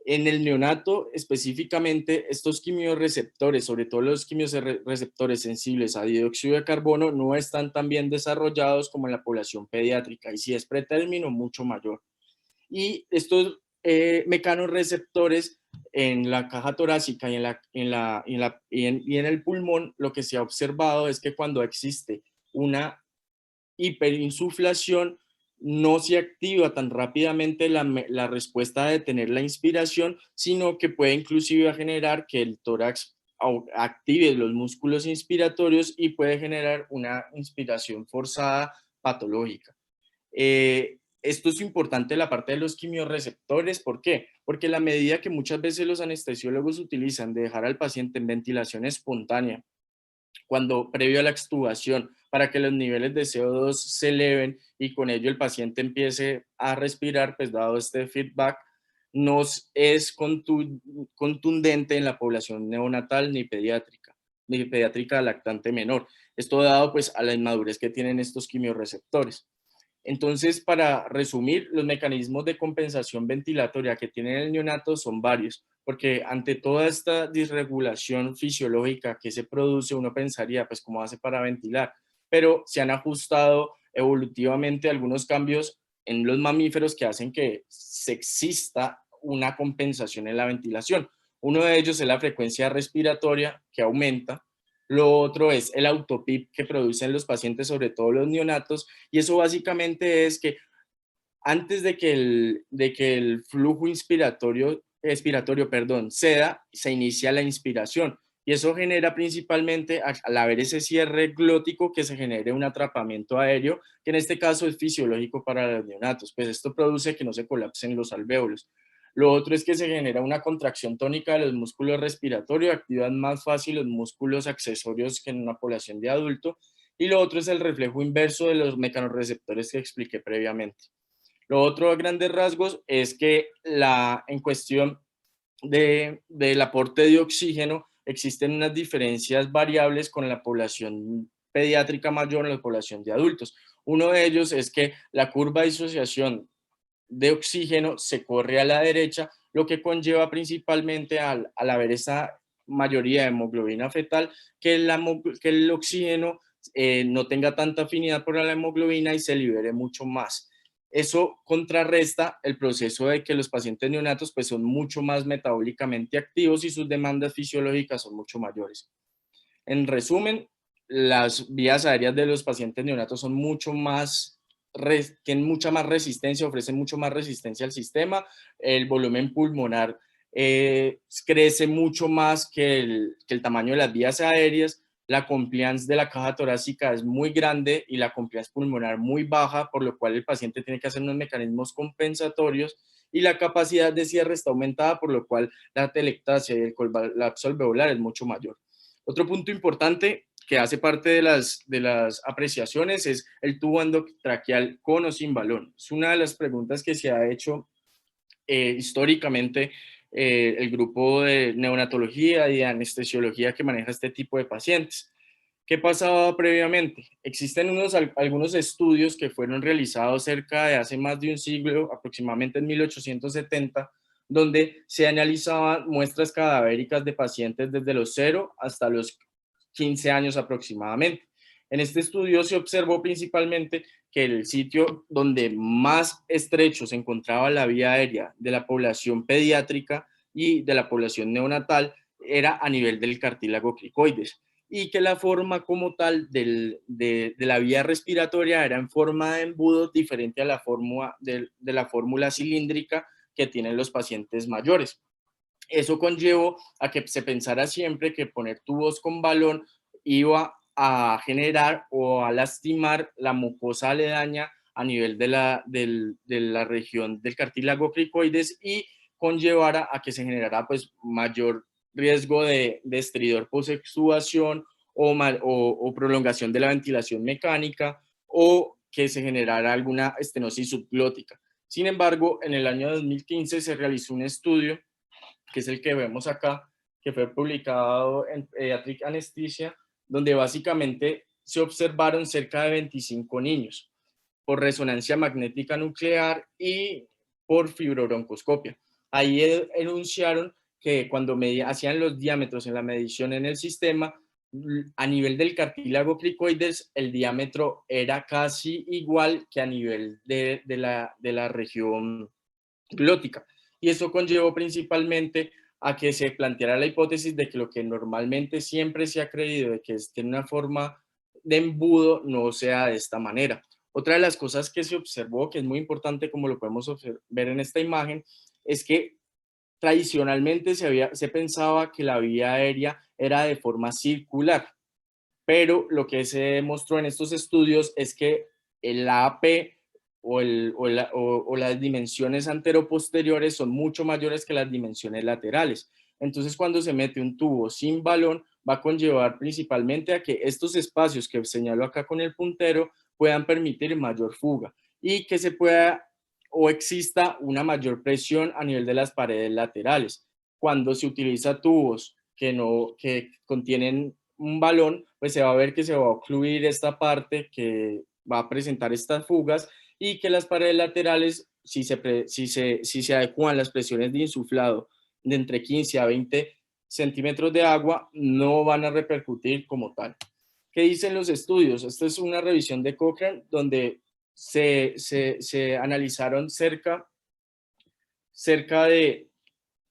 En el neonato, específicamente, estos quimiorreceptores, sobre todo los quimiorreceptores sensibles a dióxido de carbono, no están tan bien desarrollados como en la población pediátrica, y si es pretérmino, mucho mayor. Y estos mecanorreceptores en la caja torácica y en el pulmón, lo que se ha observado es que cuando existe una hiperinsuflación, no se activa tan rápidamente la respuesta de detener la inspiración, sino que puede inclusive generar que el tórax active los músculos inspiratorios y puede generar una inspiración forzada patológica. Esto es importante en la parte de los quimiorreceptores. ¿Por qué? Porque la medida que muchas veces los anestesiólogos utilizan de dejar al paciente en ventilación espontánea, cuando previo a la extubación, para que los niveles de CO2 se eleven y con ello el paciente empiece a respirar, pues dado este feedback, no es contundente en la población neonatal ni pediátrica lactante menor. Esto dado pues a la inmadurez que tienen estos quimiorreceptores. Entonces, para resumir, los mecanismos de compensación ventilatoria que tiene el neonato son varios, porque ante toda esta disregulación fisiológica que se produce, uno pensaría, pues, ¿cómo hace para ventilar? Pero se han ajustado evolutivamente algunos cambios en los mamíferos que hacen que se exista una compensación en la ventilación. Uno de ellos es la frecuencia respiratoria que aumenta. Lo otro es el autopip que producen los pacientes, sobre todo los neonatos, y eso básicamente es que antes de que el flujo expiratorio, ceda, se inicia la inspiración. Y eso genera principalmente, al haber ese cierre glótico, que se genere un atrapamiento aéreo, que en este caso es fisiológico para los neonatos. Pues esto produce que no se colapsen los alvéolos. Lo otro es que se genera una contracción tónica de los músculos respiratorios, activan más fácil los músculos accesorios que en una población de adulto. Y lo otro es el reflejo inverso de los mecanorreceptores que expliqué previamente. Lo otro a grandes rasgos es que en cuestión del aporte de oxígeno existen unas diferencias variables con la población pediátrica mayor y la población de adultos. Uno de ellos es que la curva de disociación de oxígeno se corre a la derecha, lo que conlleva principalmente al haber esa mayoría de hemoglobina fetal, que el oxígeno no tenga tanta afinidad por la hemoglobina y se libere mucho más. Eso contrarresta el proceso de que los pacientes neonatos pues, son mucho más metabólicamente activos y sus demandas fisiológicas son mucho mayores. En resumen, las vías aéreas de los pacientes neonatos son tienen mucha más resistencia, ofrecen mucho más resistencia al sistema. El volumen pulmonar crece mucho más que el tamaño de las vías aéreas. La compliance de la caja torácica es muy grande y la compliance pulmonar muy baja, por lo cual el paciente tiene que hacer unos mecanismos compensatorios, y la capacidad de cierre está aumentada, por lo cual la atelectasia y el colapso alveolar es mucho mayor. Otro punto importante que hace parte de las apreciaciones es el tubo endotraqueal con o sin balón. Es una de las preguntas que se ha hecho históricamente el grupo de neonatología y de anestesiología que maneja este tipo de pacientes. ¿Qué pasaba previamente? Existen algunos estudios que fueron realizados cerca de hace más de un siglo, aproximadamente en 1870, donde se analizaban muestras cadavéricas de pacientes desde los 0 hasta los 15 años aproximadamente. En este estudio se observó principalmente que el sitio donde más estrecho se encontraba la vía aérea de la población pediátrica y de la población neonatal era a nivel del cartílago cricoides, y que la forma como tal de la vía respiratoria era en forma de embudo, diferente a la fórmula de la fórmula cilíndrica que tienen los pacientes mayores. Eso conllevó a que se pensara siempre que poner tubos con balón iba a generar o a lastimar la mucosa aledaña a nivel de la región del cartílago cricoides, y conllevara a que se generara pues mayor riesgo de estridor post-extubación o prolongación de la ventilación mecánica, o que se generara alguna estenosis subglótica. Sin embargo, en el año 2015 se realizó un estudio, que es el que vemos acá, que fue publicado en Pediatric Anesthesia, donde básicamente se observaron cerca de 25 niños por resonancia magnética nuclear y por fibrobroncoscopia. Ahí enunciaron que cuando hacían los diámetros en la medición en el sistema, a nivel del cartílago cricoides, el diámetro era casi igual que a nivel de la región glótica. Y eso conllevó principalmente a que se planteara la hipótesis de que lo que normalmente siempre se ha creído de que tiene una forma de embudo no sea de esta manera. Otra de las cosas que se observó, que es muy importante como lo podemos ver en esta imagen, es que tradicionalmente se pensaba que la vía aérea era de forma circular, pero lo que se demostró en estos estudios es que el AP o las dimensiones anteroposteriores son mucho mayores que las dimensiones laterales. Entonces, cuando se mete un tubo sin balón, va a conllevar principalmente a que estos espacios que señalo acá con el puntero puedan permitir mayor fuga y que se pueda o exista una mayor presión a nivel de las paredes laterales. Cuando se utiliza tubos que contienen un balón, pues se va a ver que se va a ocluir esta parte que va a presentar estas fugas y que las paredes laterales, si se adecuan las presiones de insuflado de entre 15 a 20 centímetros de agua, no van a repercutir como tal. ¿Qué dicen los estudios? Esta es una revisión de Cochrane donde se analizaron cerca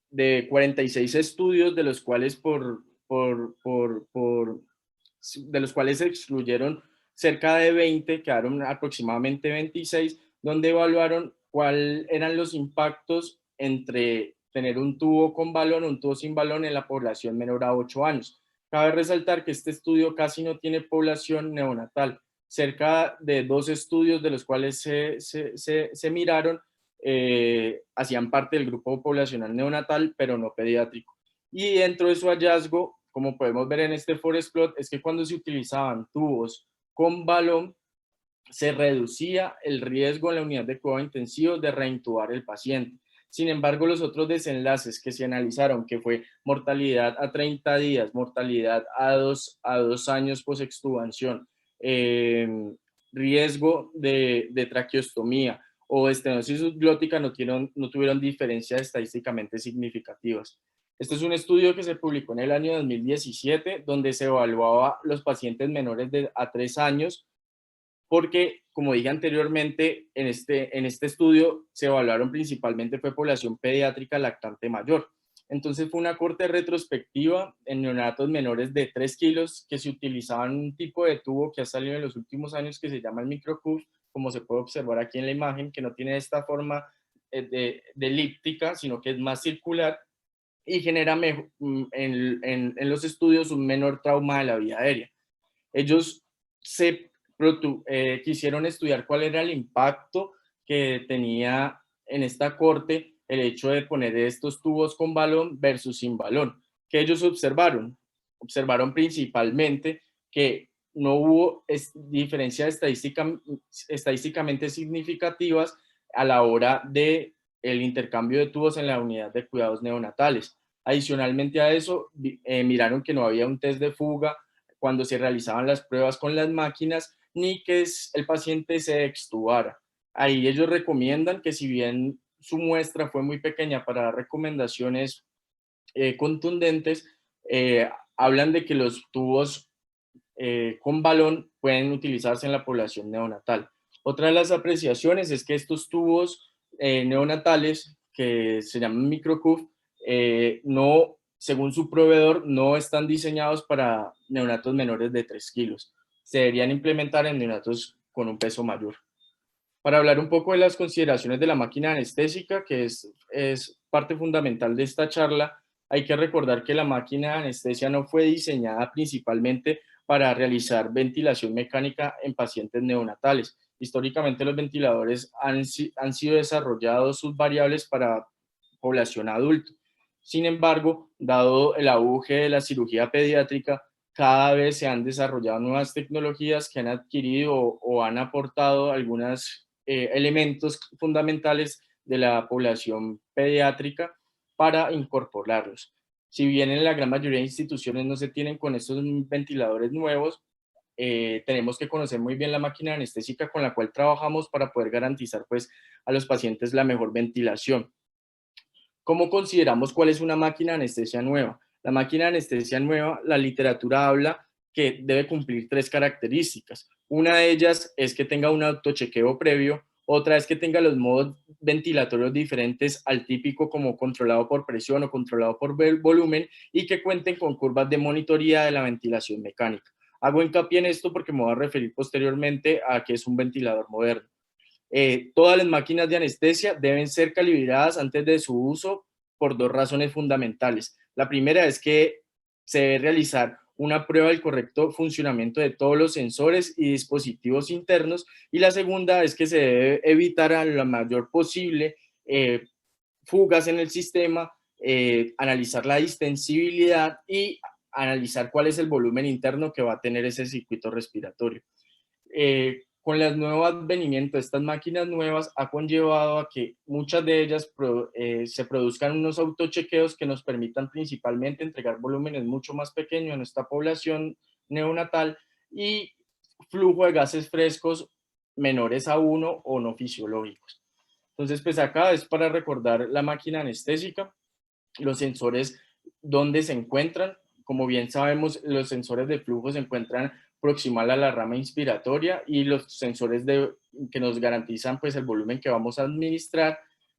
de 46 estudios, de los cuales de los cuales se excluyeron cerca de 20, quedaron aproximadamente 26, donde evaluaron cuáles eran los impactos entre tener un tubo con balón o un tubo sin balón en la población menor a 8 años. Cabe resaltar que este estudio casi no tiene población neonatal. Cerca de 2 estudios de los cuales se miraron hacían parte del grupo poblacional neonatal, pero no pediátrico. Y dentro de su hallazgo, como podemos ver en este forest plot, es que cuando se utilizaban tubos con balón, se reducía el riesgo en la unidad de cuidado intensivo de reintubar el paciente. Sin embargo, los otros desenlaces que se analizaron, que fue mortalidad a 30 días, mortalidad a 2 años post-extubación, riesgo de traqueostomía o estenosis subglótica no tuvieron diferencias estadísticamente significativas. Este es un estudio que se publicó en el año 2017, donde se evaluaba los pacientes menores a 3 años, porque, como dije anteriormente, en este estudio se evaluaron principalmente fue población pediátrica lactante mayor. Entonces fue una corte retrospectiva en neonatos menores de 3 kilos que se utilizaban un tipo de tubo que ha salido en los últimos años que se llama el microcuff, como se puede observar aquí en la imagen, que no tiene esta forma de elíptica, sino que es más circular y genera en los estudios un menor trauma de la vía aérea. Ellos quisieron estudiar cuál era el impacto que tenía en esta corte el hecho de poner estos tubos con balón versus sin balón. ¿Qué ellos observaron? Observaron principalmente que no hubo diferencias estadísticamente significativas a la hora de el intercambio de tubos en la unidad de cuidados neonatales. Adicionalmente a eso, miraron que no había un test de fuga cuando se realizaban las pruebas con las máquinas, ni que el paciente se extubara. Ahí ellos recomiendan que, si bien su muestra fue muy pequeña para dar recomendaciones contundentes, hablan de que los tubos con balón pueden utilizarse en la población neonatal. Otra de las apreciaciones es que estos tubos neonatales, que se llaman microcuff, no, según su proveedor, no están diseñados para neonatos menores de 3 kilos. Se deberían implementar en neonatos con un peso mayor. Para hablar un poco de las consideraciones de la máquina anestésica, que es parte fundamental de esta charla, hay que recordar que la máquina de anestesia no fue diseñada principalmente para realizar ventilación mecánica en pacientes neonatales. Históricamente los ventiladores han sido desarrollados sus variables para población adulta. Sin embargo, dado el auge de la cirugía pediátrica, cada vez se han desarrollado nuevas tecnologías que han adquirido o han aportado algunos elementos fundamentales de la población pediátrica para incorporarlos. Si bien en la gran mayoría de instituciones no se tienen con estos ventiladores nuevos, tenemos que conocer muy bien la máquina anestésica con la cual trabajamos para poder garantizar pues, a los pacientes la mejor ventilación. ¿Cómo consideramos cuál es una máquina de anestesia nueva? La máquina de anestesia nueva, la literatura habla que debe cumplir 3 características. Una de ellas es que tenga un autochequeo previo, otra es que tenga los modos ventilatorios diferentes al típico, como controlado por presión o controlado por volumen, y que cuenten con curvas de monitoría de la ventilación mecánica. Hago hincapié en esto porque me voy a referir posteriormente a que es un ventilador moderno. Todas las máquinas de anestesia deben ser calibradas antes de su uso por dos razones fundamentales. La primera es que se debe realizar una prueba del correcto funcionamiento de todos los sensores y dispositivos internos, y la segunda es que se debe evitar a lo mayor posible fugas en el sistema, analizar la distensibilidad y analizar cuál es el volumen interno que va a tener ese circuito respiratorio. Con el nuevo advenimiento de estas máquinas nuevas ha conllevado a que muchas de ellas se produzcan unos autochequeos que nos permitan principalmente entregar volúmenes mucho más pequeños a nuestra población neonatal y flujo de gases frescos menores a 1 o no fisiológicos. Entonces, pues acá es para recordar la máquina anestésica, los sensores donde se encuentran. Como bien sabemos, los sensores de flujo se encuentran proximal a la rama inspiratoria y los sensores que nos garantizan pues el volumen que vamos a administrar.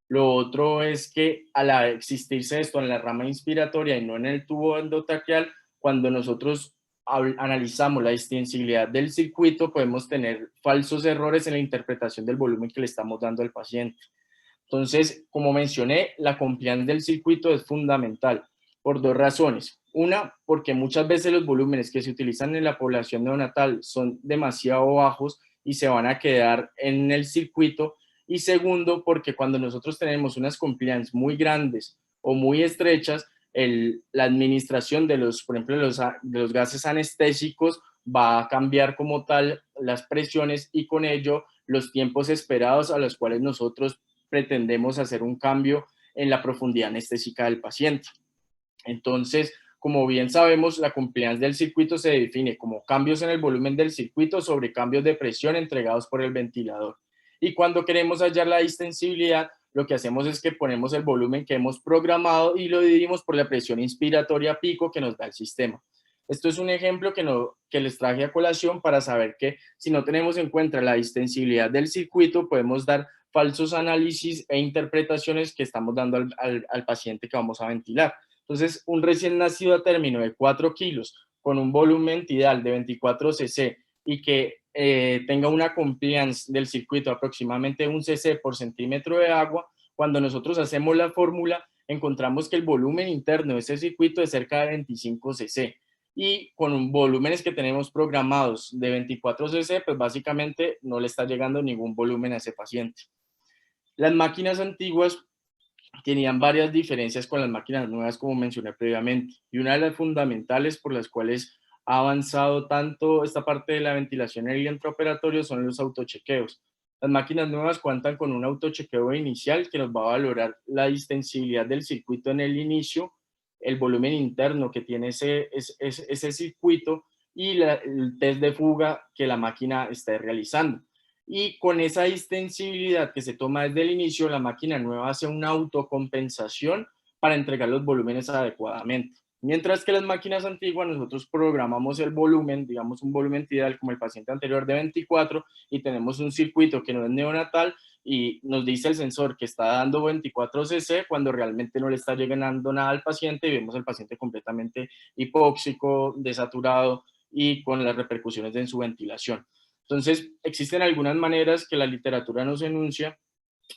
Lo otro es que al existirse esto en la rama inspiratoria y no en el tubo endotraqueal, cuando nosotros analizamos la distensibilidad del circuito, podemos tener falsos errores en la interpretación del volumen que le estamos dando al paciente. Entonces, como mencioné, la compliance del circuito es fundamental por dos razones. Una, porque muchas veces los volúmenes que se utilizan en la población neonatal son demasiado bajos y se van a quedar en el circuito. Y segundo, porque cuando nosotros tenemos unas compliance muy grandes o muy estrechas, la administración de los, por ejemplo, de los gases anestésicos va a cambiar como tal las presiones y con ello los tiempos esperados a los cuales nosotros pretendemos hacer un cambio en la profundidad anestésica del paciente. Entonces, como bien sabemos, la compliance del circuito se define como cambios en el volumen del circuito sobre cambios de presión entregados por el ventilador. Y cuando queremos hallar la distensibilidad, lo que hacemos es que ponemos el volumen que hemos programado y lo dividimos por la presión inspiratoria pico que nos da el sistema. Esto es un ejemplo que les traje a colación para saber que si no tenemos en cuenta la distensibilidad del circuito, podemos dar falsos análisis e interpretaciones que estamos dando al paciente que vamos a ventilar. Entonces, un recién nacido a término de 4 kilos con un volumen tidal de 24 cc y que tenga una compliance del circuito aproximadamente 1 cc por centímetro de agua, cuando nosotros hacemos la fórmula, encontramos que el volumen interno de ese circuito es cerca de 25 cc. Y con volúmenes que tenemos programados de 24 cc, pues básicamente no le está llegando ningún volumen a ese paciente. Las máquinas antiguas tenían varias diferencias con las máquinas nuevas, como mencioné previamente, y una de las fundamentales por las cuales ha avanzado tanto esta parte de la ventilación en el intraoperatorio son los autochequeos. Las máquinas nuevas cuentan con un autochequeo inicial que nos va a valorar la distensibilidad del circuito en el inicio, el volumen interno que tiene ese circuito y el test de fuga que la máquina esté realizando. Y con esa distensibilidad que se toma desde el inicio, la máquina nueva hace una autocompensación para entregar los volúmenes adecuadamente. Mientras que las máquinas antiguas, nosotros programamos el volumen, digamos un volumen tidal como el paciente anterior de 24 y tenemos un circuito que no es neonatal y nos dice el sensor que está dando 24 cc cuando realmente no le está llegando nada al paciente y vemos al paciente completamente hipóxico, desaturado y con las repercusiones en su ventilación. Entonces, existen algunas maneras que la literatura nos enuncia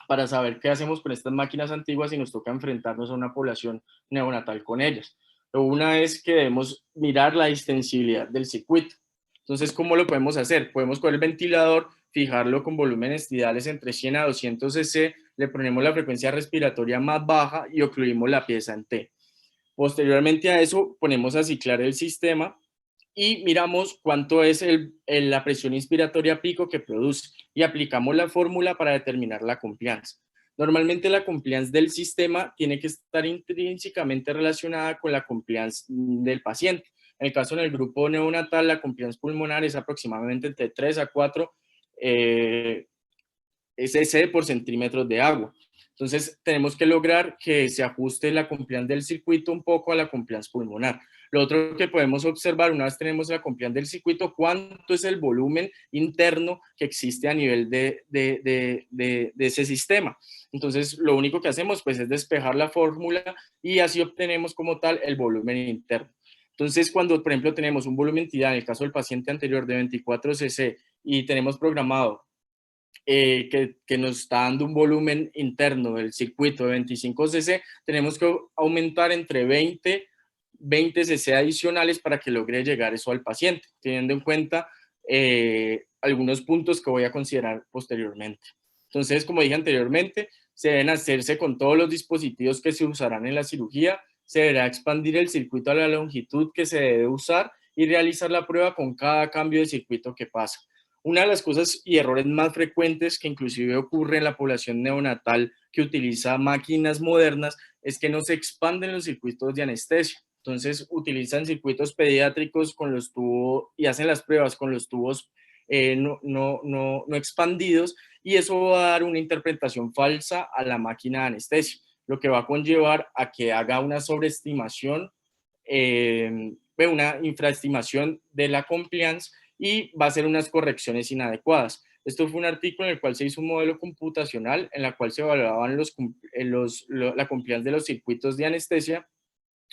para saber qué hacemos con estas máquinas antiguas y nos toca enfrentarnos a una población neonatal con ellas. Una es que debemos mirar la distensibilidad del circuito. Entonces, ¿cómo lo podemos hacer? Podemos coger el ventilador, fijarlo con volúmenes tidales entre 100 a 200 cc, le ponemos la frecuencia respiratoria más baja y ocluimos la pieza en T. Posteriormente a eso, ponemos a ciclar el sistema y miramos cuánto es la presión inspiratoria pico que produce y aplicamos la fórmula para determinar la compliance. Normalmente la compliance del sistema tiene que estar intrínsecamente relacionada con la compliance del paciente. En el caso del grupo neonatal, la compliance pulmonar es aproximadamente entre 3 a 4 cc por centímetros de agua. Entonces, tenemos que lograr que se ajuste la compliance del circuito un poco a la compliance pulmonar. Lo otro que podemos observar, una vez tenemos la compliance del circuito, cuánto es el volumen interno que existe a nivel de ese sistema. Entonces, lo único que hacemos pues, es despejar la fórmula y así obtenemos como tal el volumen interno. Entonces, cuando, por ejemplo, tenemos un volumen tidal, en el caso del paciente anterior de 24 cc y tenemos programado que nos está dando un volumen interno del circuito de 25 cc, tenemos que aumentar entre 20 cc adicionales para que logre llegar eso al paciente, teniendo en cuenta algunos puntos que voy a considerar posteriormente. Entonces, como dije anteriormente, se deben hacerse con todos los dispositivos que se usarán en la cirugía, se deberá expandir el circuito a la longitud que se debe usar y realizar la prueba con cada cambio de circuito que pasa. Una de las cosas y errores más frecuentes que inclusive ocurre en la población neonatal que utiliza máquinas modernas es que no se expanden los circuitos de anestesia. Entonces utilizan circuitos pediátricos con los tubos y hacen las pruebas con los tubos no expandidos, y eso va a dar una interpretación falsa a la máquina de anestesia, lo que va a conllevar a que haga una sobreestimación, una infraestimación de la compliance, y va a hacer unas correcciones inadecuadas. Esto fue un artículo en el cual se hizo un modelo computacional en el cual se evaluaban la compliance de los circuitos de anestesia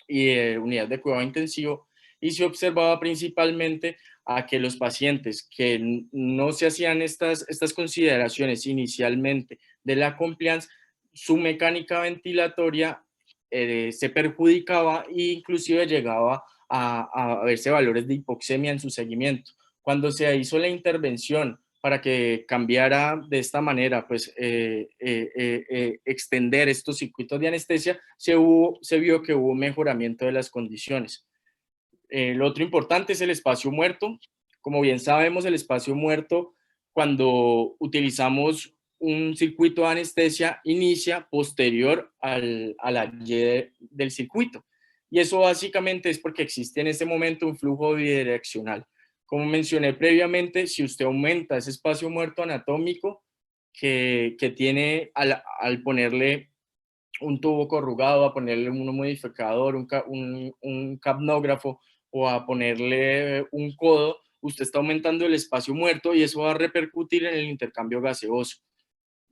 y unidades de cuidado intensivo, y se observaba principalmente a que los pacientes que no se hacían estas consideraciones inicialmente de la compliance, su mecánica ventilatoria se perjudicaba e inclusive llegaba a verse valores de hipoxemia en su seguimiento. Cuando se hizo la intervención para que cambiara de esta manera, pues extender estos circuitos de anestesia, se vio que hubo mejoramiento de las condiciones. Lo otro importante es el espacio muerto. Como bien sabemos, el espacio muerto, cuando utilizamos un circuito de anestesia, inicia posterior a la Y del circuito. Y eso básicamente es porque existe en este momento un flujo bidireccional. Como mencioné previamente, si usted aumenta ese espacio muerto anatómico que tiene al ponerle un tubo corrugado, a ponerle un modificador, un capnógrafo, o a ponerle un codo, usted está aumentando el espacio muerto y eso va a repercutir en el intercambio gaseoso.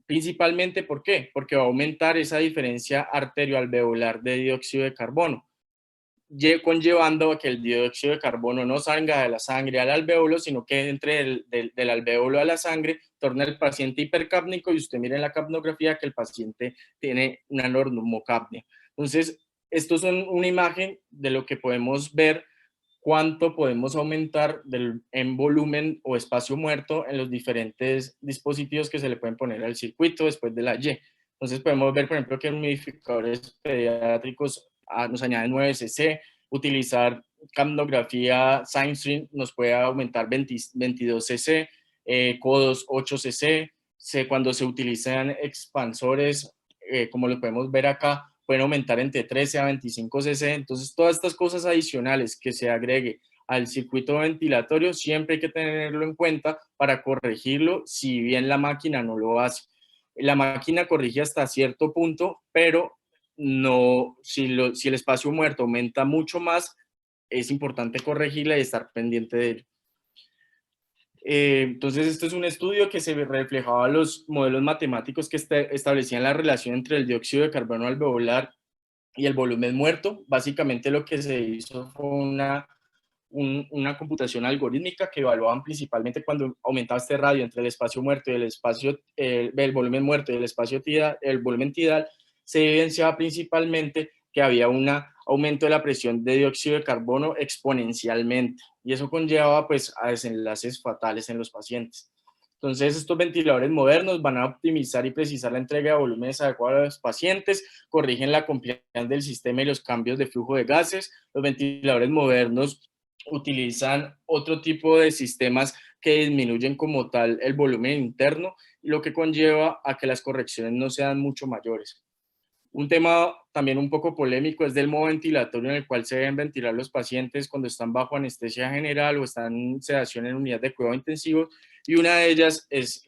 Principalmente, ¿por qué? Porque va a aumentar esa diferencia arterioalveolar de dióxido de carbono, conllevando a que el dióxido de carbono no salga de la sangre al alvéolo, sino que entre del alvéolo a la sangre, torna al paciente hipercápnico, y usted mire en la capnografía que el paciente tiene una normocapnia. Entonces, estos son una imagen de lo que podemos ver, cuánto podemos aumentar en volumen o espacio muerto en los diferentes dispositivos que se le pueden poner al circuito después de la Y. Entonces podemos ver, por ejemplo, que en modificadores pediátricos nos añaden 9 cc, utilizar capnografía SignStream nos puede aumentar 22 cc, codos 8 cc, cuando se utilizan expansores, como lo podemos ver acá, pueden aumentar entre 13 a 25 cc. Entonces, todas estas cosas adicionales que se agregue al circuito ventilatorio, siempre hay que tenerlo en cuenta para corregirlo, si bien la máquina no lo hace. La máquina corrige hasta cierto punto, pero no, si el espacio muerto aumenta mucho más, es importante corregirla y estar pendiente de ello. Entonces, esto es un estudio que se reflejaba los modelos matemáticos que establecían la relación entre el dióxido de carbono alveolar y el volumen muerto. Básicamente lo que se hizo fue una computación algorítmica que evaluaban principalmente cuando aumentaba este radio entre el espacio muerto y el volumen muerto y el volumen tidal, se evidenciaba principalmente que había un aumento de la presión de dióxido de carbono exponencialmente, y eso conllevaba pues a desenlaces fatales en los pacientes. Entonces, estos ventiladores modernos van a optimizar y precisar la entrega de volúmenes adecuados a los pacientes, corrigen la compliance del sistema y los cambios de flujo de gases. Los ventiladores modernos utilizan otro tipo de sistemas que disminuyen como tal el volumen interno, lo que conlleva a que las correcciones no sean mucho mayores. Un tema también un poco polémico es del modo ventilatorio en el cual se deben ventilar los pacientes cuando están bajo anestesia general o están en sedación en unidad de cuidado intensivo, y una de ellas es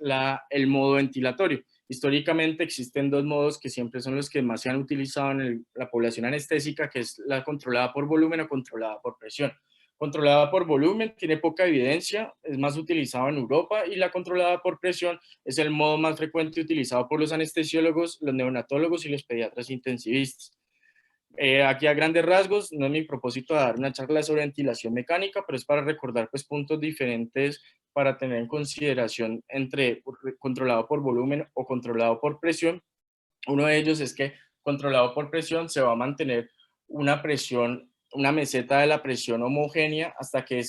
el modo ventilatorio. Históricamente existen dos modos que siempre son los que más se han utilizado en la población anestésica, que es la controlada por volumen o controlada por presión. Controlada por volumen tiene poca evidencia, es más utilizado en Europa, y la controlada por presión es el modo más frecuente utilizado por los anestesiólogos, los neonatólogos y los pediatras intensivistas. Aquí a grandes rasgos, no es mi propósito dar una charla sobre ventilación mecánica, pero es para recordar pues puntos diferentes para tener en consideración entre controlado por volumen o controlado por presión. Uno de ellos es que controlado por presión se va a mantener una presión, una meseta de la presión homogénea hasta que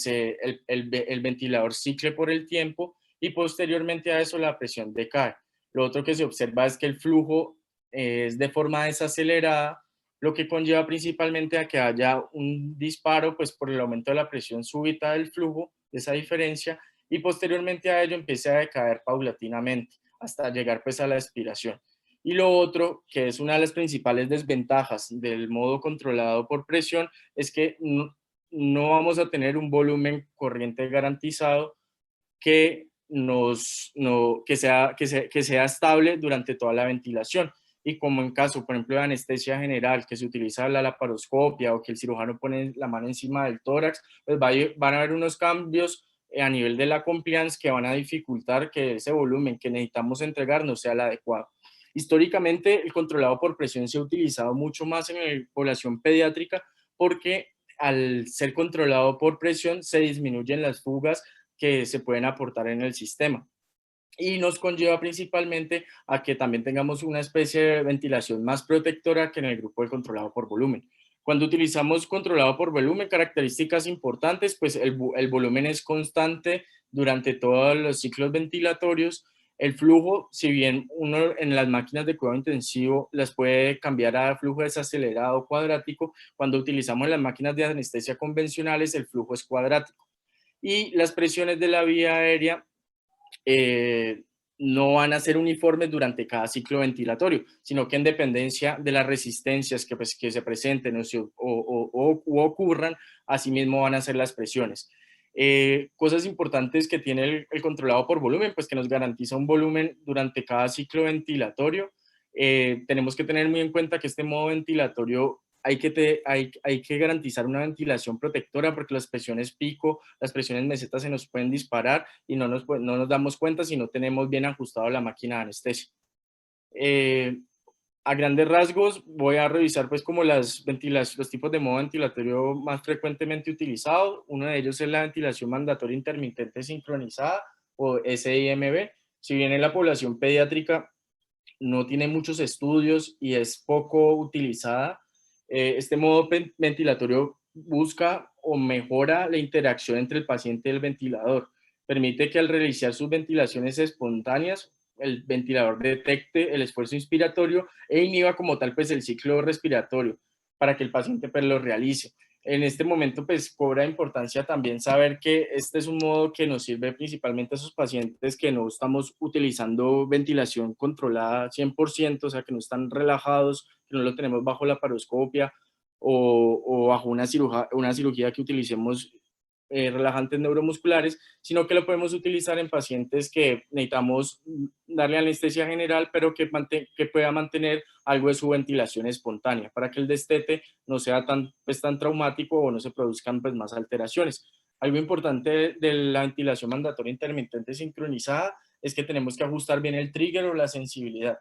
el ventilador cicle por el tiempo y posteriormente a eso la presión decae. Lo otro que se observa es que el flujo es de forma desacelerada, lo que conlleva principalmente a que haya un disparo pues por el aumento de la presión súbita del flujo, esa diferencia, y posteriormente a ello empiece a decaer paulatinamente hasta llegar pues a la expiración. Y lo otro, que es una de las principales desventajas del modo controlado por presión, es que no vamos a tener un volumen corriente garantizado que, que sea estable durante toda la ventilación. Y como en caso, por ejemplo, de anestesia general, que se utiliza la laparoscopia o que el cirujano pone la mano encima del tórax, pues van a haber unos cambios a nivel de la compliance que van a dificultar que ese volumen que necesitamos entregar no sea el adecuado. Históricamente, el controlado por presión se ha utilizado mucho más en la población pediátrica porque al ser controlado por presión se disminuyen las fugas que se pueden aportar en el sistema. Y nos conlleva principalmente a que también tengamos una especie de ventilación más protectora que en el grupo del controlado por volumen. Cuando utilizamos controlado por volumen, características importantes, pues el volumen es constante durante todos los ciclos ventilatorios. El flujo, si bien uno en las máquinas de cuidado intensivo las puede cambiar a flujo desacelerado o cuadrático, cuando utilizamos las máquinas de anestesia convencionales, el flujo es cuadrático. Y las presiones de la vía aérea eh, no van a ser uniformes durante cada ciclo ventilatorio, sino que en dependencia de las resistencias que se presenten o ocurran, asimismo van a ser las presiones. Cosas importantes que tiene el controlado por volumen, pues que nos garantiza un volumen durante cada ciclo ventilatorio. Tenemos que tener muy en cuenta que este modo ventilatorio hay que garantizar una ventilación protectora porque las presiones pico, las presiones meseta se nos pueden disparar y no nos damos cuenta si no tenemos bien ajustado la máquina de anestesia. A grandes rasgos voy a revisar pues como los tipos de modo ventilatorio más frecuentemente utilizados. Uno de ellos es la ventilación mandatoria intermitente sincronizada o SIMB. Si bien en la población pediátrica no tiene muchos estudios y es poco utilizada, este modo ventilatorio busca o mejora la interacción entre el paciente y el ventilador. Permite que al realizar sus ventilaciones espontáneas, el ventilador detecte el esfuerzo inspiratorio e inhiba como tal pues el ciclo respiratorio para que el paciente pues lo realice. En este momento pues cobra importancia también saber que este es un modo que nos sirve principalmente a esos pacientes que no estamos utilizando ventilación controlada 100%, o sea que no están relajados, que no lo tenemos bajo la paroscopia o bajo una cirugía que utilicemos relajantes neuromusculares, sino que lo podemos utilizar en pacientes que necesitamos darle anestesia general, pero que pueda mantener algo de su ventilación espontánea, para que el destete no sea tan traumático o no se produzcan pues, más alteraciones. Algo importante de la ventilación mandatoria intermitente sincronizada es que tenemos que ajustar bien el trigger o la sensibilidad.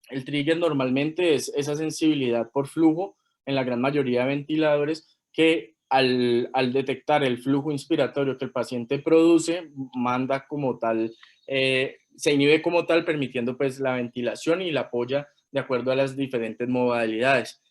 El trigger normalmente es esa sensibilidad por flujo en la gran mayoría de ventiladores que al detectar el flujo inspiratorio que el paciente produce, manda como tal, se inhibe como tal, permitiendo pues la ventilación y la apoya de acuerdo a las diferentes modalidades.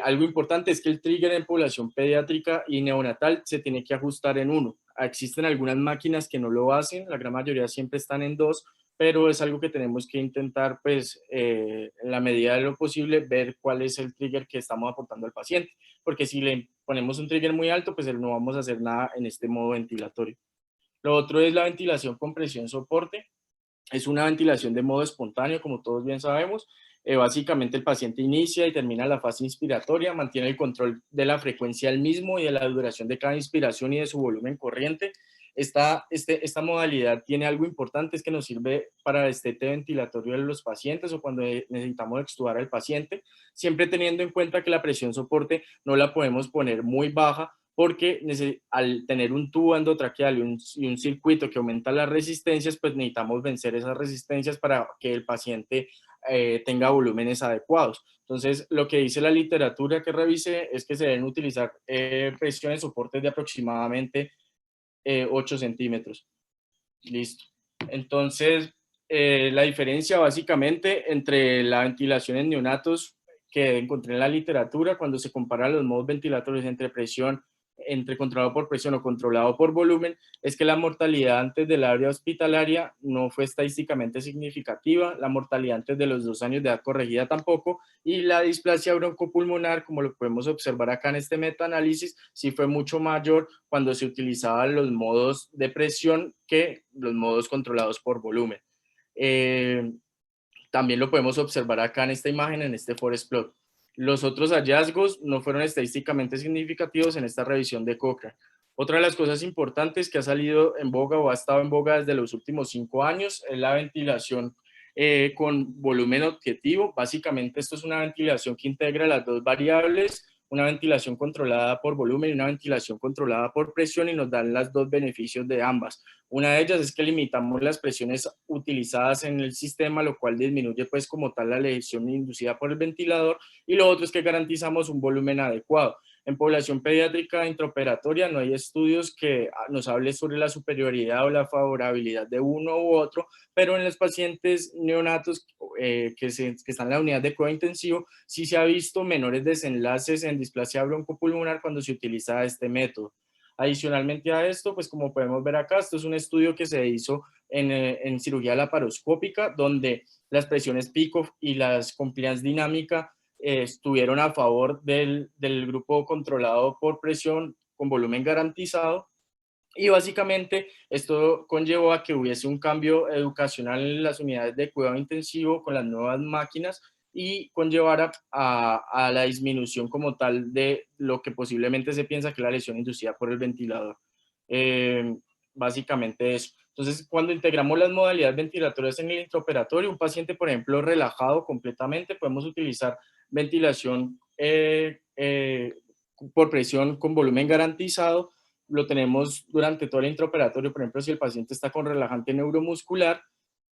Algo importante es que el trigger en población pediátrica y neonatal se tiene que ajustar en uno. Existen algunas máquinas que no lo hacen, la gran mayoría siempre están en dos, pero es algo que tenemos que intentar, pues, en la medida de lo posible, ver cuál es el trigger que estamos aportando al paciente, porque si le ponemos un trigger muy alto, pues no vamos a hacer nada en este modo ventilatorio. Lo otro es la ventilación con presión soporte. Es una ventilación de modo espontáneo, como todos bien sabemos. Básicamente el paciente inicia y termina la fase inspiratoria, mantiene el control de la frecuencia del mismo y de la duración de cada inspiración y de su volumen corriente. Esta modalidad tiene algo importante, es que nos sirve para el destete ventilatorio de los pacientes o cuando necesitamos extubar al paciente, siempre teniendo en cuenta que la presión soporte no la podemos poner muy baja porque al tener un tubo endotraqueal y un circuito que aumenta las resistencias, pues necesitamos vencer esas resistencias para que el paciente tenga volúmenes adecuados. Entonces, lo que dice la literatura que revisé es que se deben utilizar presiones soportes de aproximadamente 8 centímetros. Listo. Entonces, la diferencia básicamente entre la ventilación en neonatos que encontré en la literatura, cuando se compara los modos ventilatorios entre presión, entre controlado por presión o controlado por volumen, es que la mortalidad antes del área hospitalaria no fue estadísticamente significativa, la mortalidad antes de los 2 años de edad corregida tampoco, y la displasia broncopulmonar, como lo podemos observar acá en este metaanálisis, sí fue mucho mayor cuando se utilizaban los modos de presión que los modos controlados por volumen. También lo podemos observar acá en esta imagen, en este forest plot. Los otros hallazgos no fueron estadísticamente significativos en esta revisión de Cochrane. Otra de las cosas importantes que ha salido en boga o ha estado en boga desde los últimos 5 años es la ventilación con volumen objetivo. Básicamente esto es una ventilación que integra las dos variables, una ventilación controlada por volumen y una ventilación controlada por presión, y nos dan los dos beneficios de ambas. Una de ellas es que limitamos las presiones utilizadas en el sistema, lo cual disminuye pues como tal la lesión inducida por el ventilador, y lo otro es que garantizamos un volumen adecuado. En población pediátrica intraoperatoria no hay estudios que nos hable sobre la superioridad o la favorabilidad de uno u otro, pero en los pacientes neonatos que están en la unidad de cuidado intensivo sí se ha visto menores desenlaces en displasia broncopulmonar cuando se utiliza este método. Adicionalmente a esto, pues como podemos ver acá, esto es un estudio que se hizo en cirugía laparoscópica, donde las presiones pico y las compliance dinámica estuvieron a favor del grupo controlado por presión con volumen garantizado, y básicamente esto conllevó a que hubiese un cambio educacional en las unidades de cuidado intensivo con las nuevas máquinas, y conllevara a la disminución como tal de lo que posiblemente se piensa que es la lesión inducida por el ventilador. Eh, Básicamente eso. Entonces, cuando integramos las modalidades ventilatorias en el intraoperatorio, un paciente, por ejemplo, relajado completamente, podemos utilizar ventilación por presión con volumen garantizado. Lo tenemos durante todo el intraoperatorio, por ejemplo, si el paciente está con relajante neuromuscular,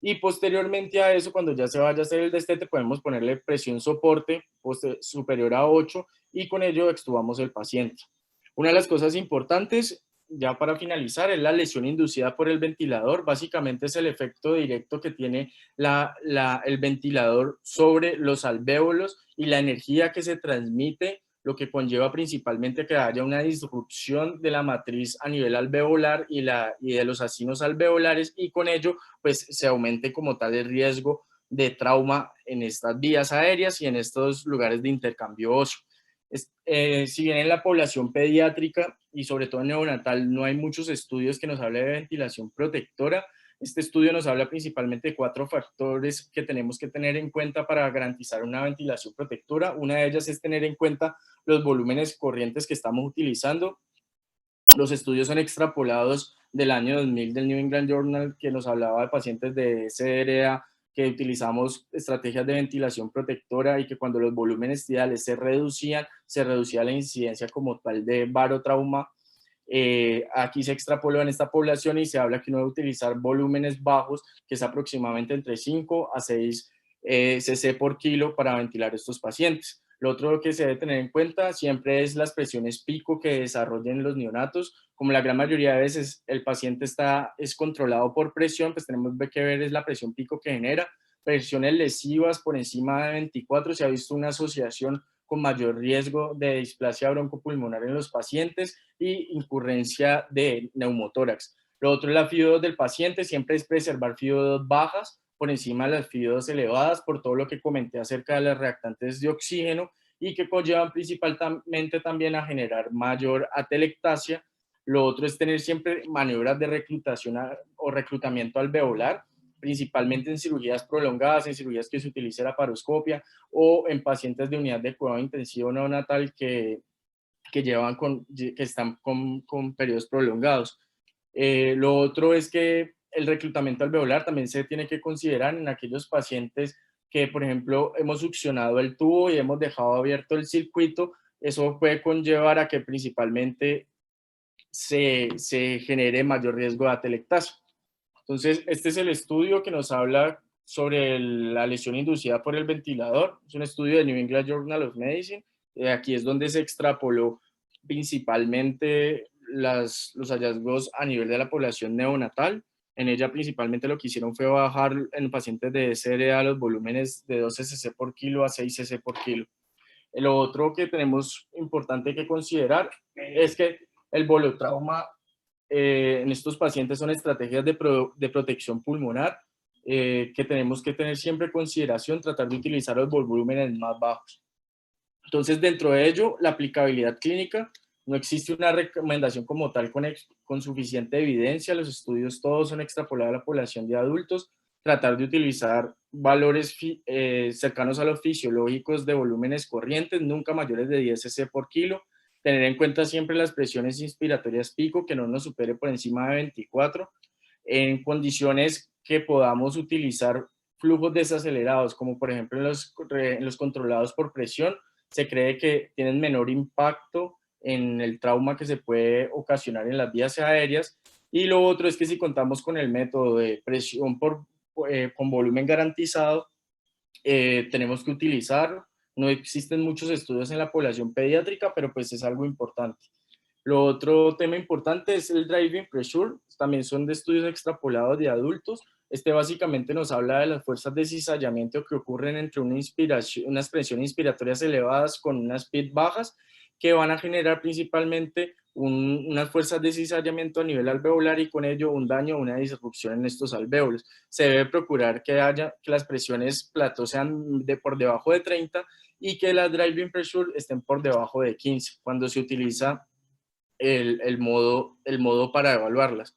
y posteriormente a eso, cuando ya se vaya a hacer el destete, podemos ponerle presión soporte superior a 8, y con ello extubamos el paciente. Una de las cosas importantes, ya para finalizar, es la lesión inducida por el ventilador. Básicamente es el efecto directo que tiene el ventilador sobre los alvéolos y la energía que se transmite, lo que conlleva principalmente que haya una disrupción de la matriz a nivel alveolar y de los acinos alveolares, y con ello pues se aumente como tal el riesgo de trauma en estas vías aéreas y en estos lugares de intercambio óseo. Si bien en la población pediátrica y sobre todo en neonatal no hay muchos estudios que nos hablen de ventilación protectora, este estudio nos habla principalmente de 4 factores que tenemos que tener en cuenta para garantizar una ventilación protectora. Una de ellas es tener en cuenta los volúmenes corrientes que estamos utilizando. Los estudios son extrapolados del año 2000 del New England Journal, que nos hablaba de pacientes de SRA que utilizamos estrategias de ventilación protectora, y que cuando los volúmenes tidales se reducía la incidencia como tal de barotrauma. Aquí se extrapoló en esta población y se habla que uno debe utilizar volúmenes bajos, que es aproximadamente entre 5 a 6 cc por kilo para ventilar estos pacientes. Lo otro que se debe tener en cuenta siempre es las presiones pico que desarrollen los neonatos. Como la gran mayoría de veces el paciente es controlado por presión, pues tenemos que ver es la presión pico que genera. Presiones lesivas por encima de 24, se ha visto una asociación con mayor riesgo de displasia broncopulmonar en los pacientes y incurrencia de neumotórax. Lo otro es la FIO2 del paciente, siempre es preservar FIO2 bajas por encima de las FIO2 elevadas, por todo lo que comenté acerca de las reactantes de oxígeno, y que conllevan principalmente también a generar mayor atelectasia. Lo otro es tener siempre maniobras de reclutación o reclutamiento alveolar, principalmente en cirugías prolongadas, en cirugías que se utiliza la paroscopia, o en pacientes de unidad de cuidado intensivo neonatal que están con periodos prolongados. Lo otro es que el reclutamiento alveolar también se tiene que considerar en aquellos pacientes que, por ejemplo, hemos succionado el tubo y hemos dejado abierto el circuito. Eso puede conllevar a que principalmente se genere mayor riesgo de atelectasia. Entonces, este es el estudio que nos habla sobre la lesión inducida por el ventilador. Es un estudio de New England Journal of Medicine. Aquí es donde se extrapoló principalmente los hallazgos a nivel de la población neonatal. En ella principalmente lo que hicieron fue bajar en pacientes de SRA los volúmenes de 12 cc por kilo a 6 cc por kilo. Lo otro que tenemos importante que considerar es que el bolotrauma en estos pacientes son estrategias de protección pulmonar que tenemos que tener siempre en consideración, tratar de utilizar los volúmenes más bajos. Entonces, dentro de ello, la aplicabilidad clínica, no existe una recomendación como tal con suficiente evidencia, los estudios todos son extrapolados a la población de adultos, tratar de utilizar valores cercanos a los fisiológicos de volúmenes corrientes, nunca mayores de 10 cc por kilo, tener en cuenta siempre las presiones inspiratorias pico, que no nos supere por encima de 24, en condiciones que podamos utilizar flujos desacelerados, como por ejemplo en los controlados por presión, se cree que tienen menor impacto en el trauma que se puede ocasionar en las vías aéreas. Y lo otro es que si contamos con el método de presión con volumen garantizado, tenemos que utilizar. No existen muchos estudios en la población pediátrica, pero pues es algo importante. Lo otro tema importante es el driving pressure, también son de estudios extrapolados de adultos. Este básicamente nos habla de las fuerzas de cizallamiento que ocurren entre unas presiones inspiratorias elevadas con unas speed bajas, que van a generar principalmente unas fuerzas de cizallamiento a nivel alveolar y con ello un daño o una disrupción en estos alvéolos. Se debe procurar que las presiones plató sean por debajo de 30 y que las driving pressure estén por debajo de 15 cuando se utiliza el modo para evaluarlas.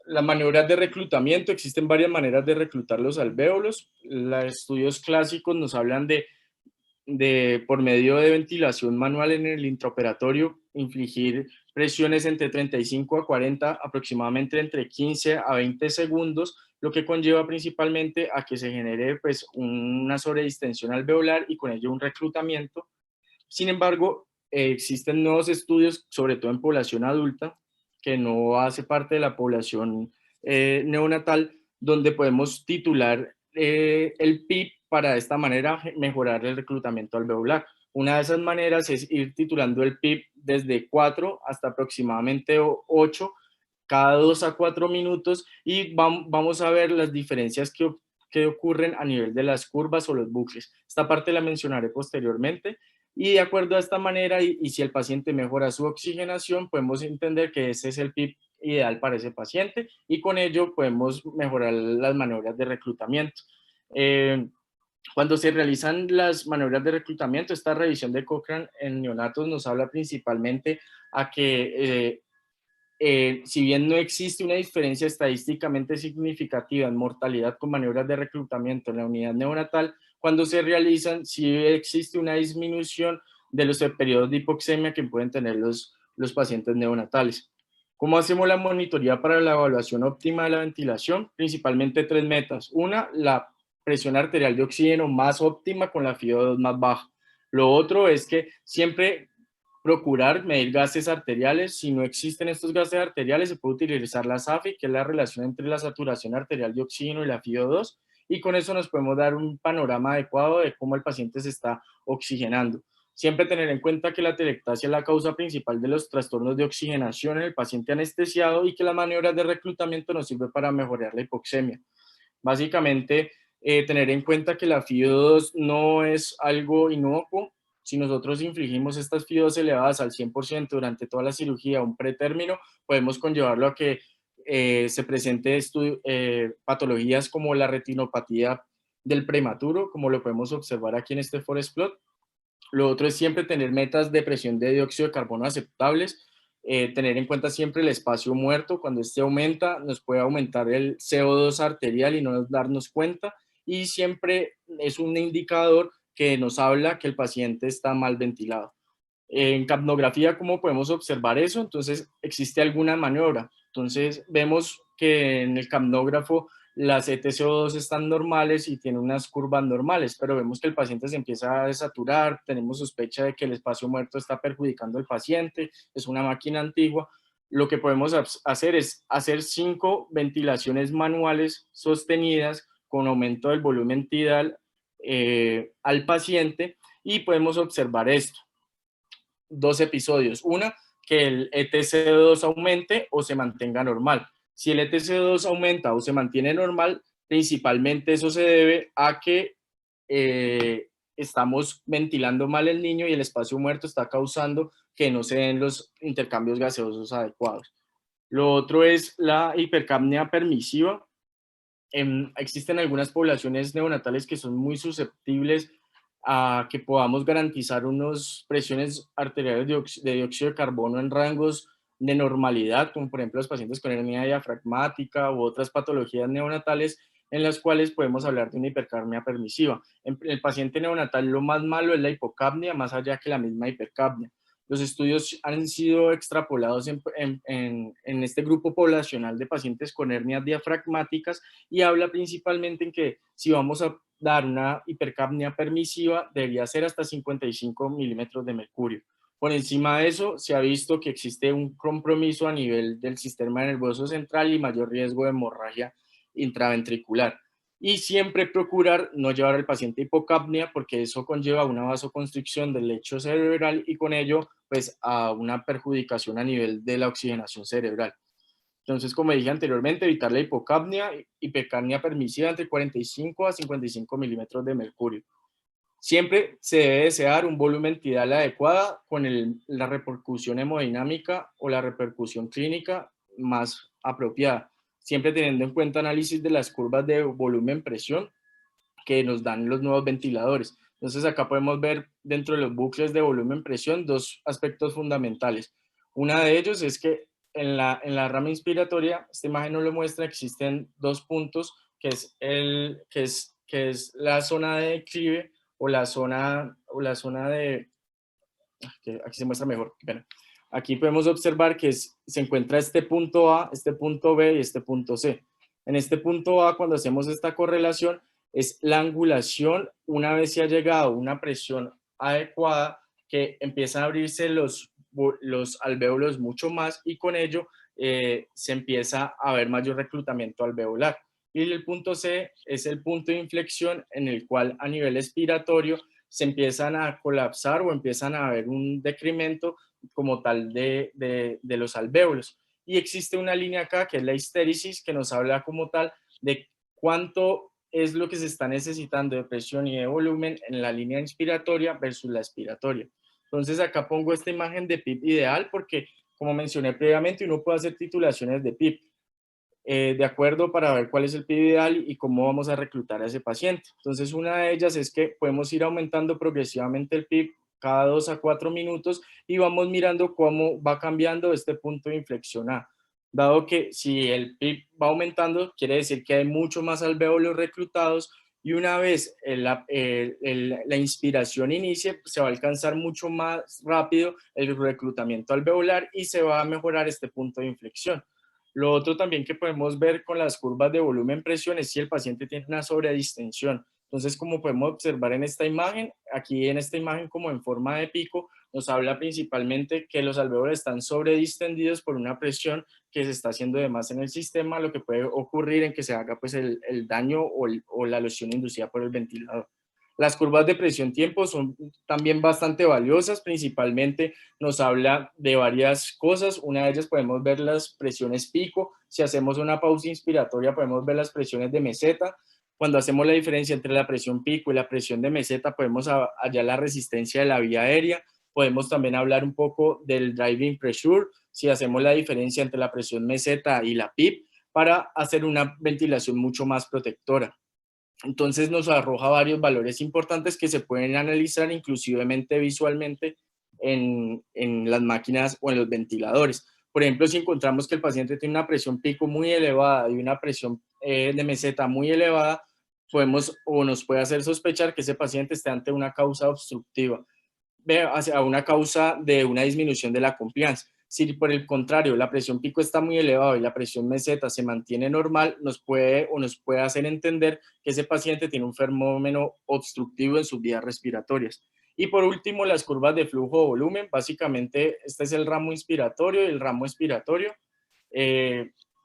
Las maniobras de reclutamiento, existen varias maneras de reclutar los alvéolos. Los estudios clásicos nos hablan de por medio de ventilación manual en el intraoperatorio, infligir presiones entre 35 a 40, aproximadamente entre 15 a 20 segundos, lo que conlleva principalmente a que se genere pues, una sobredistensión alveolar y con ello un reclutamiento. Sin embargo, existen nuevos estudios, sobre todo en población adulta, que no hace parte de la población neonatal, donde podemos titular el PIB para de esta manera mejorar el reclutamiento alveolar. Una de esas maneras es ir titulando el PIB desde 4 hasta aproximadamente 8, cada 2 a 4 minutos, y vamos a ver las diferencias que ocurren a nivel de las curvas o los bucles. Esta parte la mencionaré posteriormente. Y de acuerdo a esta manera, y si el paciente mejora su oxigenación, podemos entender que ese es el PIB ideal para ese paciente y con ello podemos mejorar las maniobras de reclutamiento. Cuando se realizan las maniobras de reclutamiento, esta revisión de Cochrane en neonatos nos habla principalmente a que si bien no existe una diferencia estadísticamente significativa en mortalidad con maniobras de reclutamiento en la unidad neonatal, cuando se realizan sí existe una disminución de los periodos de hipoxemia que pueden tener los pacientes neonatales. ¿Cómo hacemos la monitoría para la evaluación óptima de la ventilación? Principalmente 3 metas. Una, la presión arterial de oxígeno más óptima con la FiO2 más baja. Lo otro es que siempre procurar medir gases arteriales. Si no existen estos gases arteriales, se puede utilizar la SAFI, que es la relación entre la saturación arterial de oxígeno y la FiO2, y con eso nos podemos dar un panorama adecuado de cómo el paciente se está oxigenando. Siempre tener en cuenta que la atelectasia es la causa principal de los trastornos de oxigenación en el paciente anestesiado y que las maniobras de reclutamiento nos sirven para mejorar la hipoxemia. Básicamente, tener en cuenta que la FiO2 no es algo inocuo. Si nosotros infligimos estas FiO2 elevadas al 100% durante toda la cirugía, un pretérmino, podemos conllevarlo a que se presente patologías como la retinopatía del prematuro, como lo podemos observar aquí en este forest plot. Lo otro es siempre tener metas de presión de dióxido de carbono aceptables, tener en cuenta siempre el espacio muerto. Cuando este aumenta, nos puede aumentar el CO2 arterial y no darnos cuenta, y siempre es un indicador que nos habla que el paciente está mal ventilado. En capnografía, ¿cómo podemos observar eso? Entonces, existe alguna maniobra. Entonces, vemos que en el capnógrafo las ETCO2 están normales y tienen unas curvas normales, pero vemos que el paciente se empieza a desaturar, tenemos sospecha de que el espacio muerto está perjudicando al paciente, es una máquina antigua. Lo que podemos hacer es hacer 5 ventilaciones manuales sostenidas con aumento del volumen tidal al paciente, y podemos observar esto. 2 episodios. Una, que el ETCO2 aumente o se mantenga normal. Si el ETC2 aumenta o se mantiene normal, principalmente eso se debe a que estamos ventilando mal el niño y el espacio muerto está causando que no se den los intercambios gaseosos adecuados. Lo otro es la hipercapnia permisiva. Existen algunas poblaciones neonatales que son muy susceptibles a que podamos garantizar unas presiones arteriales de dióxido de carbono en rangos de normalidad, como por ejemplo los pacientes con hernia diafragmática u otras patologías neonatales, en las cuales podemos hablar de una hipercapnia permisiva. En el paciente neonatal lo más malo es la hipocapnia, más allá que la misma hipercapnia. Los estudios han sido extrapolados en este grupo poblacional de pacientes con hernias diafragmáticas y habla principalmente en que si vamos a dar una hipercapnia permisiva, debería ser hasta 55 milímetros de mercurio. Por encima de eso, se ha visto que existe un compromiso a nivel del sistema nervioso central y mayor riesgo de hemorragia intraventricular. Y siempre procurar no llevar al paciente a hipocapnia porque eso conlleva una vasoconstricción del lecho cerebral y con ello pues a una perjudicación a nivel de la oxigenación cerebral. Entonces, como dije anteriormente, evitar la hipocapnia, hipercapnia permisiva entre 45 a 55 milímetros de mercurio. Siempre se debe desear un volumen tidal adecuada con la repercusión hemodinámica o la repercusión clínica más apropiada, siempre teniendo en cuenta análisis de las curvas de volumen-presión que nos dan los nuevos ventiladores. Entonces acá podemos ver dentro de los bucles de volumen-presión dos aspectos fundamentales. Una de ellos es que en la rama inspiratoria, esta imagen nos lo muestra, existen dos puntos, que es la zona de declive o la zona de, aquí se muestra mejor, bueno, aquí podemos observar que se encuentra este punto A, este punto B y este punto C. En este punto A, cuando hacemos esta correlación, es la angulación una vez se ha llegado a una presión adecuada que empiezan a abrirse los alvéolos mucho más y con ello se empieza a ver mayor reclutamiento alveolar. Y el punto C es el punto de inflexión en el cual a nivel expiratorio se empiezan a colapsar o empiezan a haber un decremento como tal de los alvéolos. Y existe una línea acá que es la histéresis que nos habla como tal de cuánto es lo que se está necesitando de presión y de volumen en la línea inspiratoria versus la expiratoria. Entonces acá pongo esta imagen de PIP ideal porque, como mencioné previamente, uno puede hacer titulaciones de PIP de acuerdo para ver cuál es el PIB ideal y cómo vamos a reclutar a ese paciente. Entonces, una de ellas es que podemos ir aumentando progresivamente el PIB cada 2 a 4 minutos y vamos mirando cómo va cambiando este punto de inflexión A. Dado que si el PIB va aumentando, quiere decir que hay mucho más alvéolos reclutados y una vez la inspiración inicie, se va a alcanzar mucho más rápido el reclutamiento alveolar y se va a mejorar este punto de inflexión. Lo otro también que podemos ver con las curvas de volumen-presión es si el paciente tiene una sobredistensión. Entonces, como podemos observar en esta imagen, aquí en esta imagen como en forma de pico, nos habla principalmente que los alvéolos están sobredistendidos por una presión que se está haciendo de más en el sistema, lo que puede ocurrir en que se haga pues el daño o la lesión inducida por el ventilador. Las curvas de presión-tiempo son también bastante valiosas, principalmente nos habla de varias cosas. Una de ellas podemos ver las presiones pico. Si hacemos una pausa inspiratoria podemos ver las presiones de meseta. Cuando hacemos la diferencia entre la presión pico y la presión de meseta podemos hallar la resistencia de la vía aérea. Podemos también hablar un poco del driving pressure, si hacemos la diferencia entre la presión meseta y la PIP, para hacer una ventilación mucho más protectora. Entonces nos arroja varios valores importantes que se pueden analizar inclusivemente visualmente en las máquinas o en los ventiladores. Por ejemplo, si encontramos que el paciente tiene una presión pico muy elevada y una presión de meseta muy elevada, podemos o nos puede hacer sospechar que ese paciente esté ante una causa obstructiva, hacia una causa de una disminución de la compliance. Si por el contrario la presión pico está muy elevada y la presión meseta se mantiene normal, nos puede hacer entender que ese paciente tiene un fenómeno obstructivo en sus vías respiratorias. Y por último, las curvas de flujo o volumen. Básicamente, este es el ramo inspiratorio y el ramo expiratorio.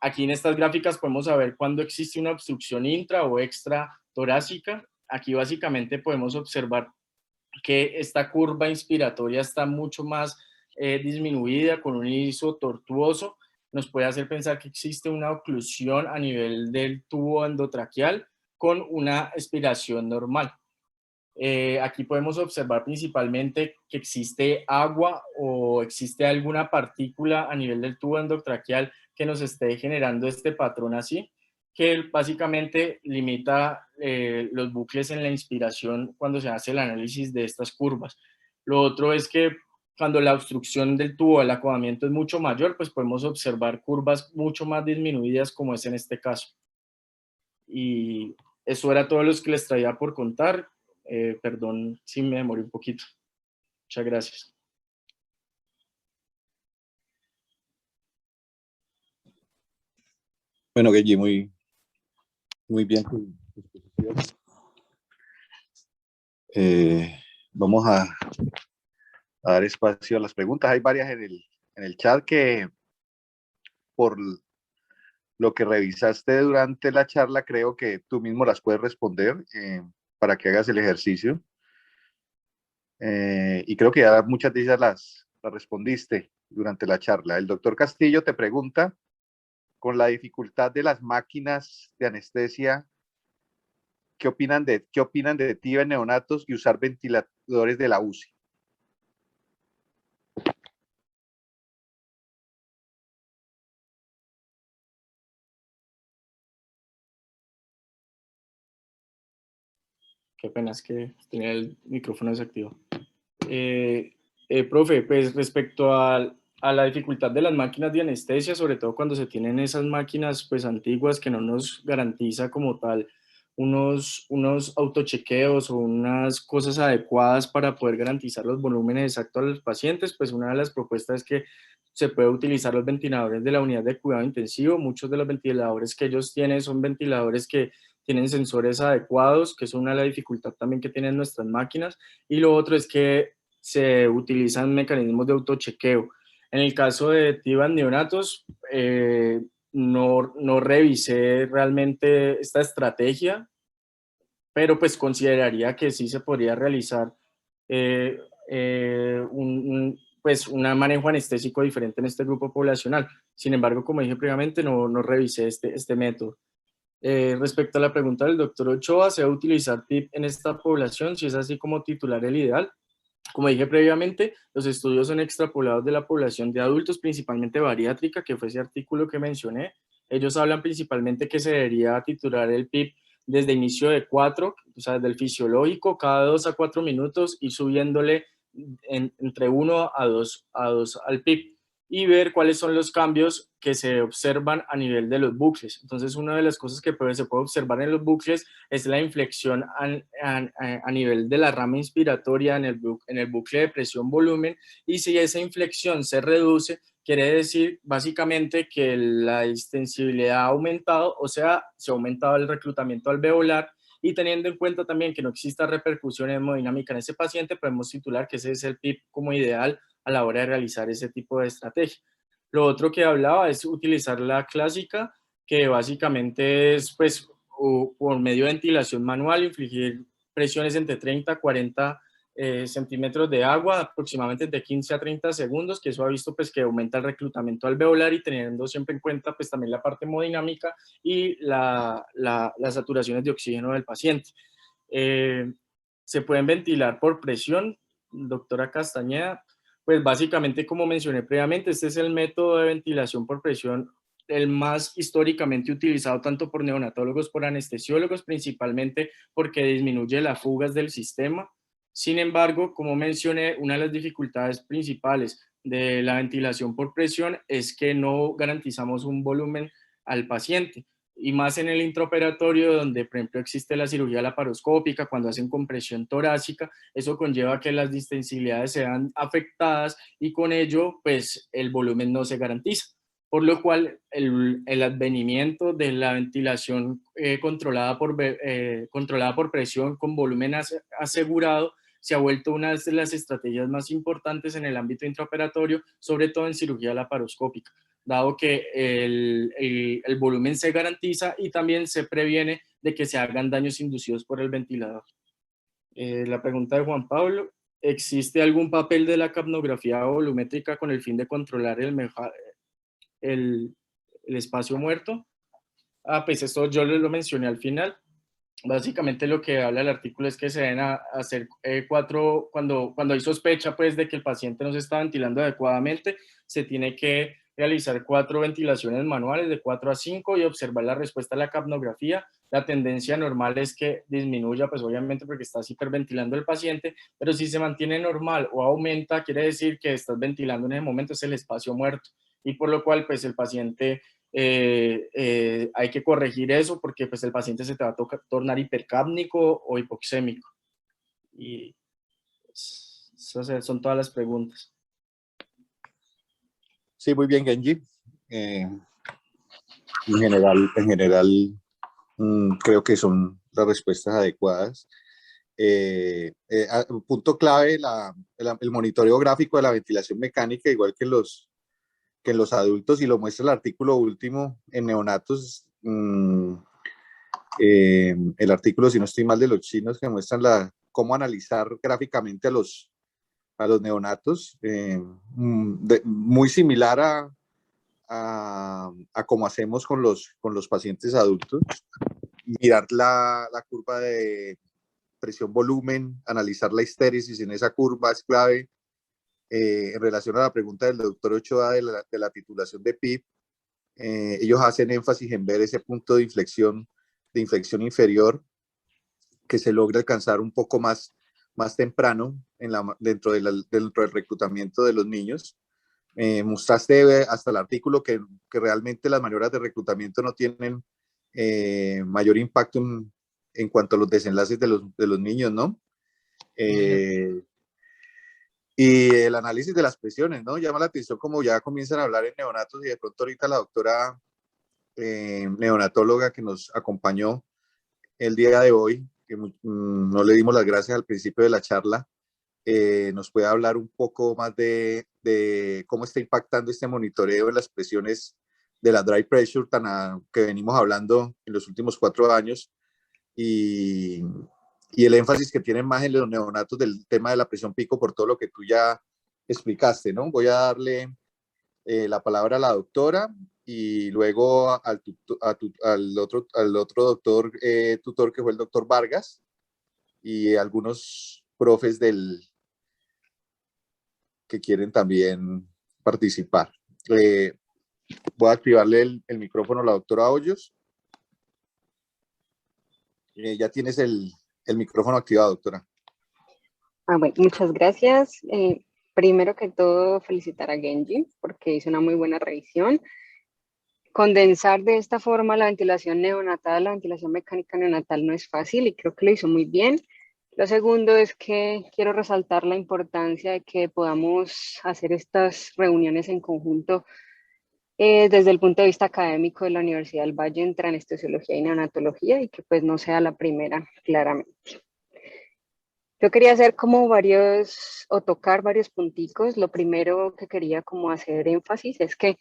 Aquí en estas gráficas podemos saber cuándo existe una obstrucción intra o extra torácica. Aquí básicamente podemos observar que esta curva inspiratoria está mucho más disminuida, con un inicio tortuoso, nos puede hacer pensar que existe una oclusión a nivel del tubo endotraqueal con una expiración normal. Aquí podemos observar principalmente que existe agua o existe alguna partícula a nivel del tubo endotraqueal que nos esté generando este patrón así, que básicamente limita los bucles en la inspiración cuando se hace el análisis de estas curvas. Lo otro es que cuando la obstrucción del tubo del acabamiento es mucho mayor, pues podemos observar curvas mucho más disminuidas como es en este caso. Y eso era todo lo que les traía por contar. Perdón si me demoré un poquito. Muchas gracias. Bueno, Genji, muy bien tu exposición. Vamos a dar espacio a las preguntas. Hay varias en el chat que por lo que revisaste durante la charla, creo que tú mismo las puedes responder para que hagas el ejercicio. Y creo que ya muchas de ellas las respondiste durante la charla. El doctor Castillo te pregunta, con la dificultad de las máquinas de anestesia, ¿qué opinan de TIVA en neonatos y usar ventiladores de la UCI? Qué pena, es que tenía el micrófono desactivado. Profe, pues respecto a la dificultad de las máquinas de anestesia, sobre todo cuando se tienen esas máquinas pues antiguas que no nos garantiza como tal unos autochequeos o unas cosas adecuadas para poder garantizar los volúmenes exactos a los pacientes, pues una de las propuestas es que se puede utilizar los ventiladores de la unidad de cuidado intensivo. Muchos de los ventiladores que ellos tienen son ventiladores que tienen sensores adecuados, que es una de las dificultades también que tienen nuestras máquinas. Y lo otro es que se utilizan mecanismos de autochequeo. En el caso de TIVAs neonatos, no revisé realmente esta estrategia, pero pues consideraría que sí se podría realizar pues un manejo anestésico diferente en este grupo poblacional. Sin embargo, como dije previamente, no revisé este método. Respecto a la pregunta del doctor Ochoa, ¿se va a utilizar PIP en esta población? Si es así como titular el ideal. Como dije previamente, los estudios son extrapolados de la población de adultos, principalmente bariátrica, que fue ese artículo que mencioné. Ellos hablan principalmente que se debería titular el PIP desde inicio de 4, o sea, desde el fisiológico, cada 2 a 4 minutos y subiéndole entre 1 a 2 al PIP y ver cuáles son los cambios que se observan a nivel de los bucles. Entonces, una de las cosas que se puede observar en los bucles es la inflexión a nivel de la rama inspiratoria en el bucle de presión-volumen, y si esa inflexión se reduce, quiere decir básicamente que la distensibilidad ha aumentado, o sea, se ha aumentado el reclutamiento alveolar, y teniendo en cuenta también que no exista repercusión hemodinámica en ese paciente, podemos titular que ese es el PIP como ideal a la hora de realizar ese tipo de estrategia. Lo otro que hablaba es utilizar la clásica, que básicamente es pues por medio de ventilación manual, infligir presiones entre 30 a 40 centímetros de agua, aproximadamente de 15 a 30 segundos, que eso ha visto pues que aumenta el reclutamiento alveolar, y teniendo siempre en cuenta pues también la parte hemodinámica y las saturaciones de oxígeno del paciente. Se pueden ventilar por presión, doctora Castañeda. Pues básicamente, como mencioné previamente, este es el método de ventilación por presión el más históricamente utilizado tanto por neonatólogos, por anestesiólogos, principalmente porque disminuye las fugas del sistema. Sin embargo, como mencioné, una de las dificultades principales de la ventilación por presión es que no garantizamos un volumen al paciente, y más en el intraoperatorio, donde por ejemplo existe la cirugía laparoscópica, cuando hacen compresión torácica, eso conlleva que las distensibilidades sean afectadas y con ello pues el volumen no se garantiza, por lo cual el advenimiento de la ventilación controlada por presión con volumen asegurado se ha vuelto una de las estrategias más importantes en el ámbito intraoperatorio, sobre todo en cirugía laparoscópica, dado que el volumen se garantiza y también se previene de que se hagan daños inducidos por el ventilador. La pregunta de Juan Pablo: ¿existe algún papel de la capnografía volumétrica con el fin de controlar el, el espacio muerto. Pues esto yo lo mencioné al final. Básicamente lo que habla el artículo es que se deben hacer cuando hay sospecha pues de que el paciente no se está ventilando adecuadamente, se tiene que realizar 4 ventilaciones manuales de 4 a 5 y observar la respuesta a la capnografía. La tendencia normal es que disminuya, pues obviamente porque estás hiperventilando el paciente, pero si se mantiene normal o aumenta, quiere decir que estás ventilando en ese momento, es el espacio muerto, y por lo cual pues el paciente hay que corregir eso porque pues el paciente se te va a tornar hipercápnico o hipoxémico. Y esas son todas las preguntas. Sí, muy bien, Genji. En general creo que son las respuestas adecuadas. Un punto clave, el monitoreo gráfico de la ventilación mecánica, igual que en los adultos, y lo muestra el artículo último en neonatos, el artículo, si no estoy mal, de los chinos, que muestran cómo analizar gráficamente a los neonatos, muy similar a cómo hacemos con los pacientes adultos. Mirar la curva de presión-volumen, analizar la histéresis en esa curva es clave. En relación a la pregunta del doctor Ochoa de la titulación de PIP, ellos hacen énfasis en ver ese punto de inflexión inferior que se logra alcanzar un poco más temprano dentro del reclutamiento de los niños. Mostraste hasta el artículo que realmente las maniobras de reclutamiento no tienen mayor impacto en cuanto a los desenlaces de los niños, ¿no? Y el análisis de las presiones, ¿no? Llama la atención como ya comienzan a hablar en neonatos, y de pronto ahorita la doctora neonatóloga que nos acompañó el día de hoy, que no le dimos las gracias al principio de la charla, nos puede hablar un poco más de cómo está impactando este monitoreo en las presiones de la dry pressure que venimos hablando en los últimos 4 años, y el énfasis que tienen más en los neonatos del tema de la presión pico por todo lo que tú ya explicaste, ¿no? Voy a darle la palabra a la doctora y luego al otro doctor tutor, que fue el doctor Vargas, y algunos profes que quieren también participar. Voy a activarle el micrófono a la doctora Hoyos. Ya tienes el micrófono activado, doctora. Bueno, muchas gracias. Primero que todo, felicitar a Genji porque hizo una muy buena revisión. Condensar de esta forma la ventilación neonatal, la ventilación mecánica neonatal no es fácil y creo que lo hizo muy bien. Lo segundo es que quiero resaltar la importancia de que podamos hacer estas reuniones en conjunto desde el punto de vista académico de la Universidad del Valle entre anestesiología y neonatología, y que pues no sea la primera, claramente. Yo quería hacer como tocar varios punticos. Lo primero que quería como hacer énfasis es que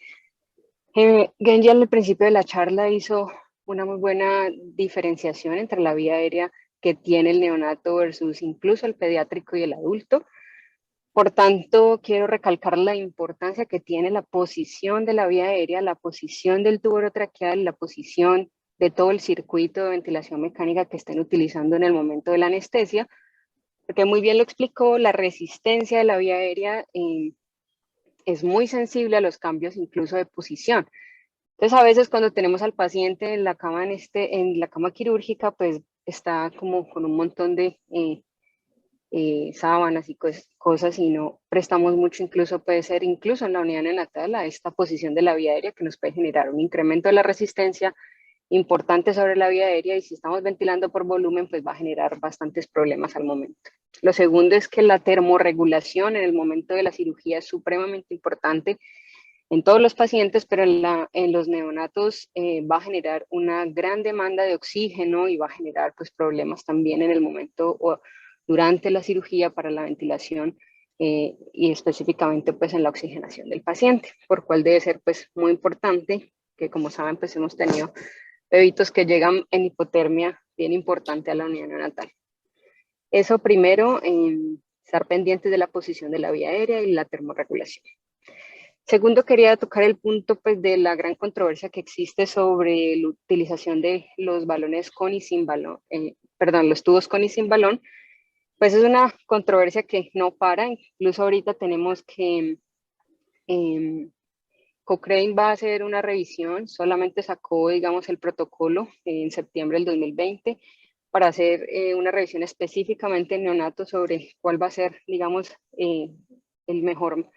Genji al principio de la charla hizo una muy buena diferenciación entre la vía aérea que tiene el neonato versus incluso el pediátrico y el adulto. Por tanto, quiero recalcar la importancia que tiene la posición de la vía aérea, la posición del tubo orotraqueal, la posición de todo el circuito de ventilación mecánica que estén utilizando en el momento de la anestesia, porque muy bien lo explicó, la resistencia de la vía aérea es muy sensible a los cambios incluso de posición. Entonces, a veces cuando tenemos al paciente en la cama, en la cama quirúrgica, pues está como con un montón de sábanas y cosas, y no prestamos mucho, incluso puede ser incluso en la unidad neonatal, a esta posición de la vía aérea que nos puede generar un incremento de la resistencia importante sobre la vía aérea, y si estamos ventilando por volumen, pues va a generar bastantes problemas al momento. Lo segundo es que la termorregulación en el momento de la cirugía es supremamente importante en todos los pacientes, pero en los neonatos va a generar una gran demanda de oxígeno y va a generar pues problemas también en el momento o durante la cirugía para la ventilación y específicamente pues en la oxigenación del paciente, por cual debe ser pues muy importante que, como saben, pues hemos tenido bebitos que llegan en hipotermia bien importante a la unidad neonatal. Eso primero, estar pendientes de la posición de la vía aérea y la termorregulación. Segundo, quería tocar el punto pues, de la gran controversia que existe sobre la utilización de los balones con y sin balón, los tubos con y sin balón. Pues es una controversia que no para, incluso ahorita tenemos que Cochrane va a hacer una revisión, solamente sacó, digamos, el protocolo en septiembre del 2020 para hacer una revisión específicamente en neonatos sobre cuál va a ser, digamos, el mejor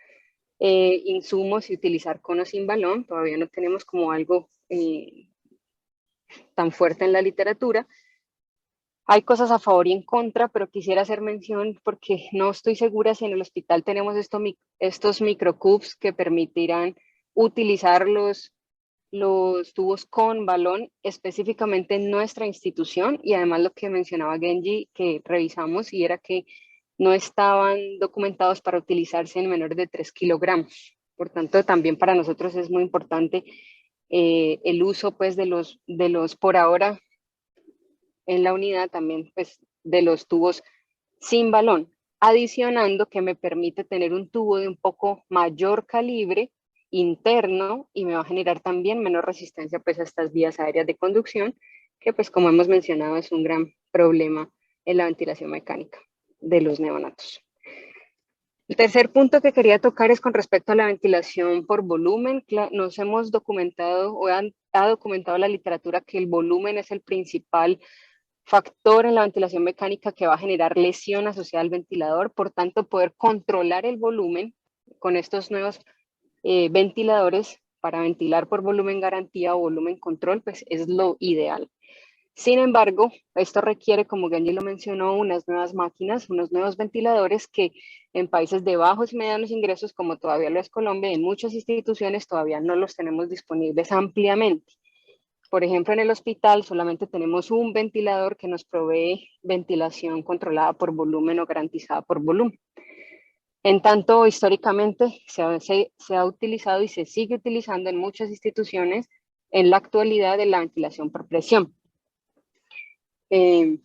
insumos y utilizar con o sin balón. Todavía no tenemos como algo tan fuerte en la literatura. Hay cosas a favor y en contra, pero quisiera hacer mención porque no estoy segura si en el hospital tenemos estos microcubes que permitirán utilizar los tubos con balón específicamente en nuestra institución, y además lo que mencionaba Genji que revisamos y era que no estaban documentados para utilizarse en menores de 3 kilogramos. Por tanto, también para nosotros es muy importante el uso pues de los por ahora en la unidad también pues de los tubos sin balón, adicionando que me permite tener un tubo de un poco mayor calibre interno y me va a generar también menor resistencia pues a estas vías aéreas de conducción, que pues como hemos mencionado es un gran problema en la ventilación mecánica de los neonatos. El tercer punto que quería tocar es con respecto a la ventilación por volumen. Nos hemos documentado o ha documentado la literatura que el volumen es el principal factor en la ventilación mecánica que va a generar lesión asociada al ventilador. Por tanto, poder controlar el volumen con estos nuevos ventiladores para ventilar por volumen garantía o volumen control, pues es lo ideal. Sin embargo, esto requiere, como Genji lo mencionó, unas nuevas máquinas, unos nuevos ventiladores que en países de bajos y medianos ingresos, como todavía lo es Colombia, en muchas instituciones todavía no los tenemos disponibles ampliamente. Por ejemplo, en el hospital solamente tenemos un ventilador que nos provee ventilación controlada por volumen o garantizada por volumen. En tanto, históricamente se ha utilizado y se sigue utilizando en muchas instituciones en la actualidad de la ventilación por presión.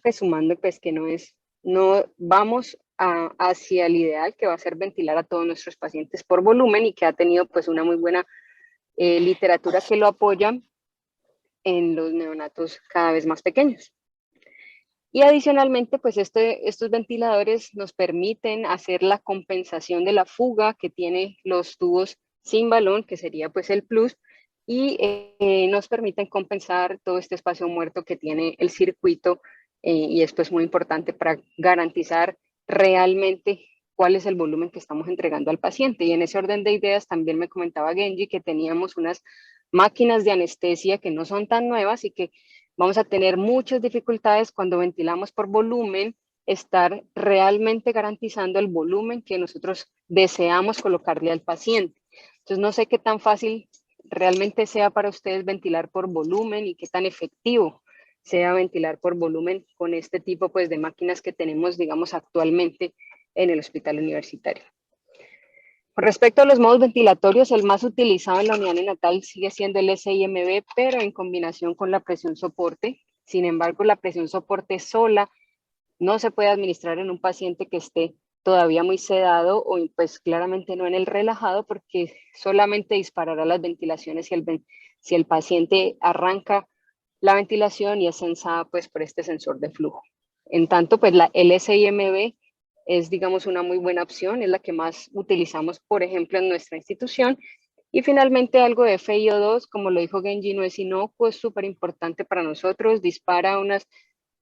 Pues sumando pues que no vamos hacia el ideal que va a ser ventilar a todos nuestros pacientes por volumen y que ha tenido pues una muy buena literatura que lo apoya en los neonatos cada vez más pequeños. Y adicionalmente, pues estos ventiladores nos permiten hacer la compensación de la fuga que tiene los tubos sin balón, que sería pues el plus, y nos permiten compensar todo este espacio muerto que tiene el circuito, y esto es muy importante para garantizar realmente cuál es el volumen que estamos entregando al paciente. Y en ese orden de ideas también me comentaba Genji que teníamos unas máquinas de anestesia que no son tan nuevas y que vamos a tener muchas dificultades cuando ventilamos por volumen, estar realmente garantizando el volumen que nosotros deseamos colocarle al paciente. Entonces no sé qué tan fácil realmente sea para ustedes ventilar por volumen y qué tan efectivo sea ventilar por volumen con este tipo pues, de máquinas que tenemos, digamos, actualmente en el hospital universitario. Con respecto a los modos ventilatorios, el más utilizado en la unidad neonatal sigue siendo el SIMB, pero en combinación con la presión soporte. Sin embargo, la presión soporte sola no se puede administrar en un paciente que esté todavía muy sedado o pues claramente no en el relajado, porque solamente disparará las ventilaciones si el paciente arranca la ventilación y es censada pues por este sensor de flujo. En tanto, pues el SIMB es, digamos, una muy buena opción, es la que más utilizamos, por ejemplo, en nuestra institución. Y finalmente algo de FiO2, como lo dijo Genji, no es inocuo, es súper importante para nosotros, dispara unas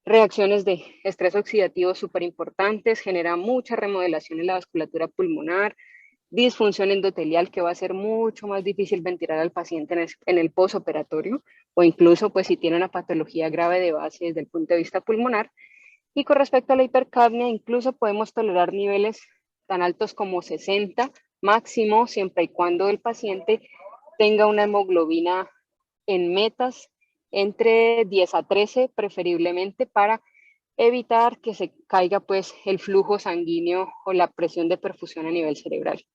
reacciones de estrés oxidativo súper importantes, genera mucha remodelación en la vasculatura pulmonar, disfunción endotelial que va a ser mucho más difícil ventilar al paciente en el posoperatorio o incluso pues si tiene una patología grave de base desde el punto de vista pulmonar. Y con respecto a la hipercapnia, incluso podemos tolerar niveles tan altos como 60 máximo, siempre y cuando el paciente tenga una hemoglobina en metas entre 10 a 13 preferiblemente para evitar que se caiga pues el flujo sanguíneo o la presión de perfusión a nivel cerebral.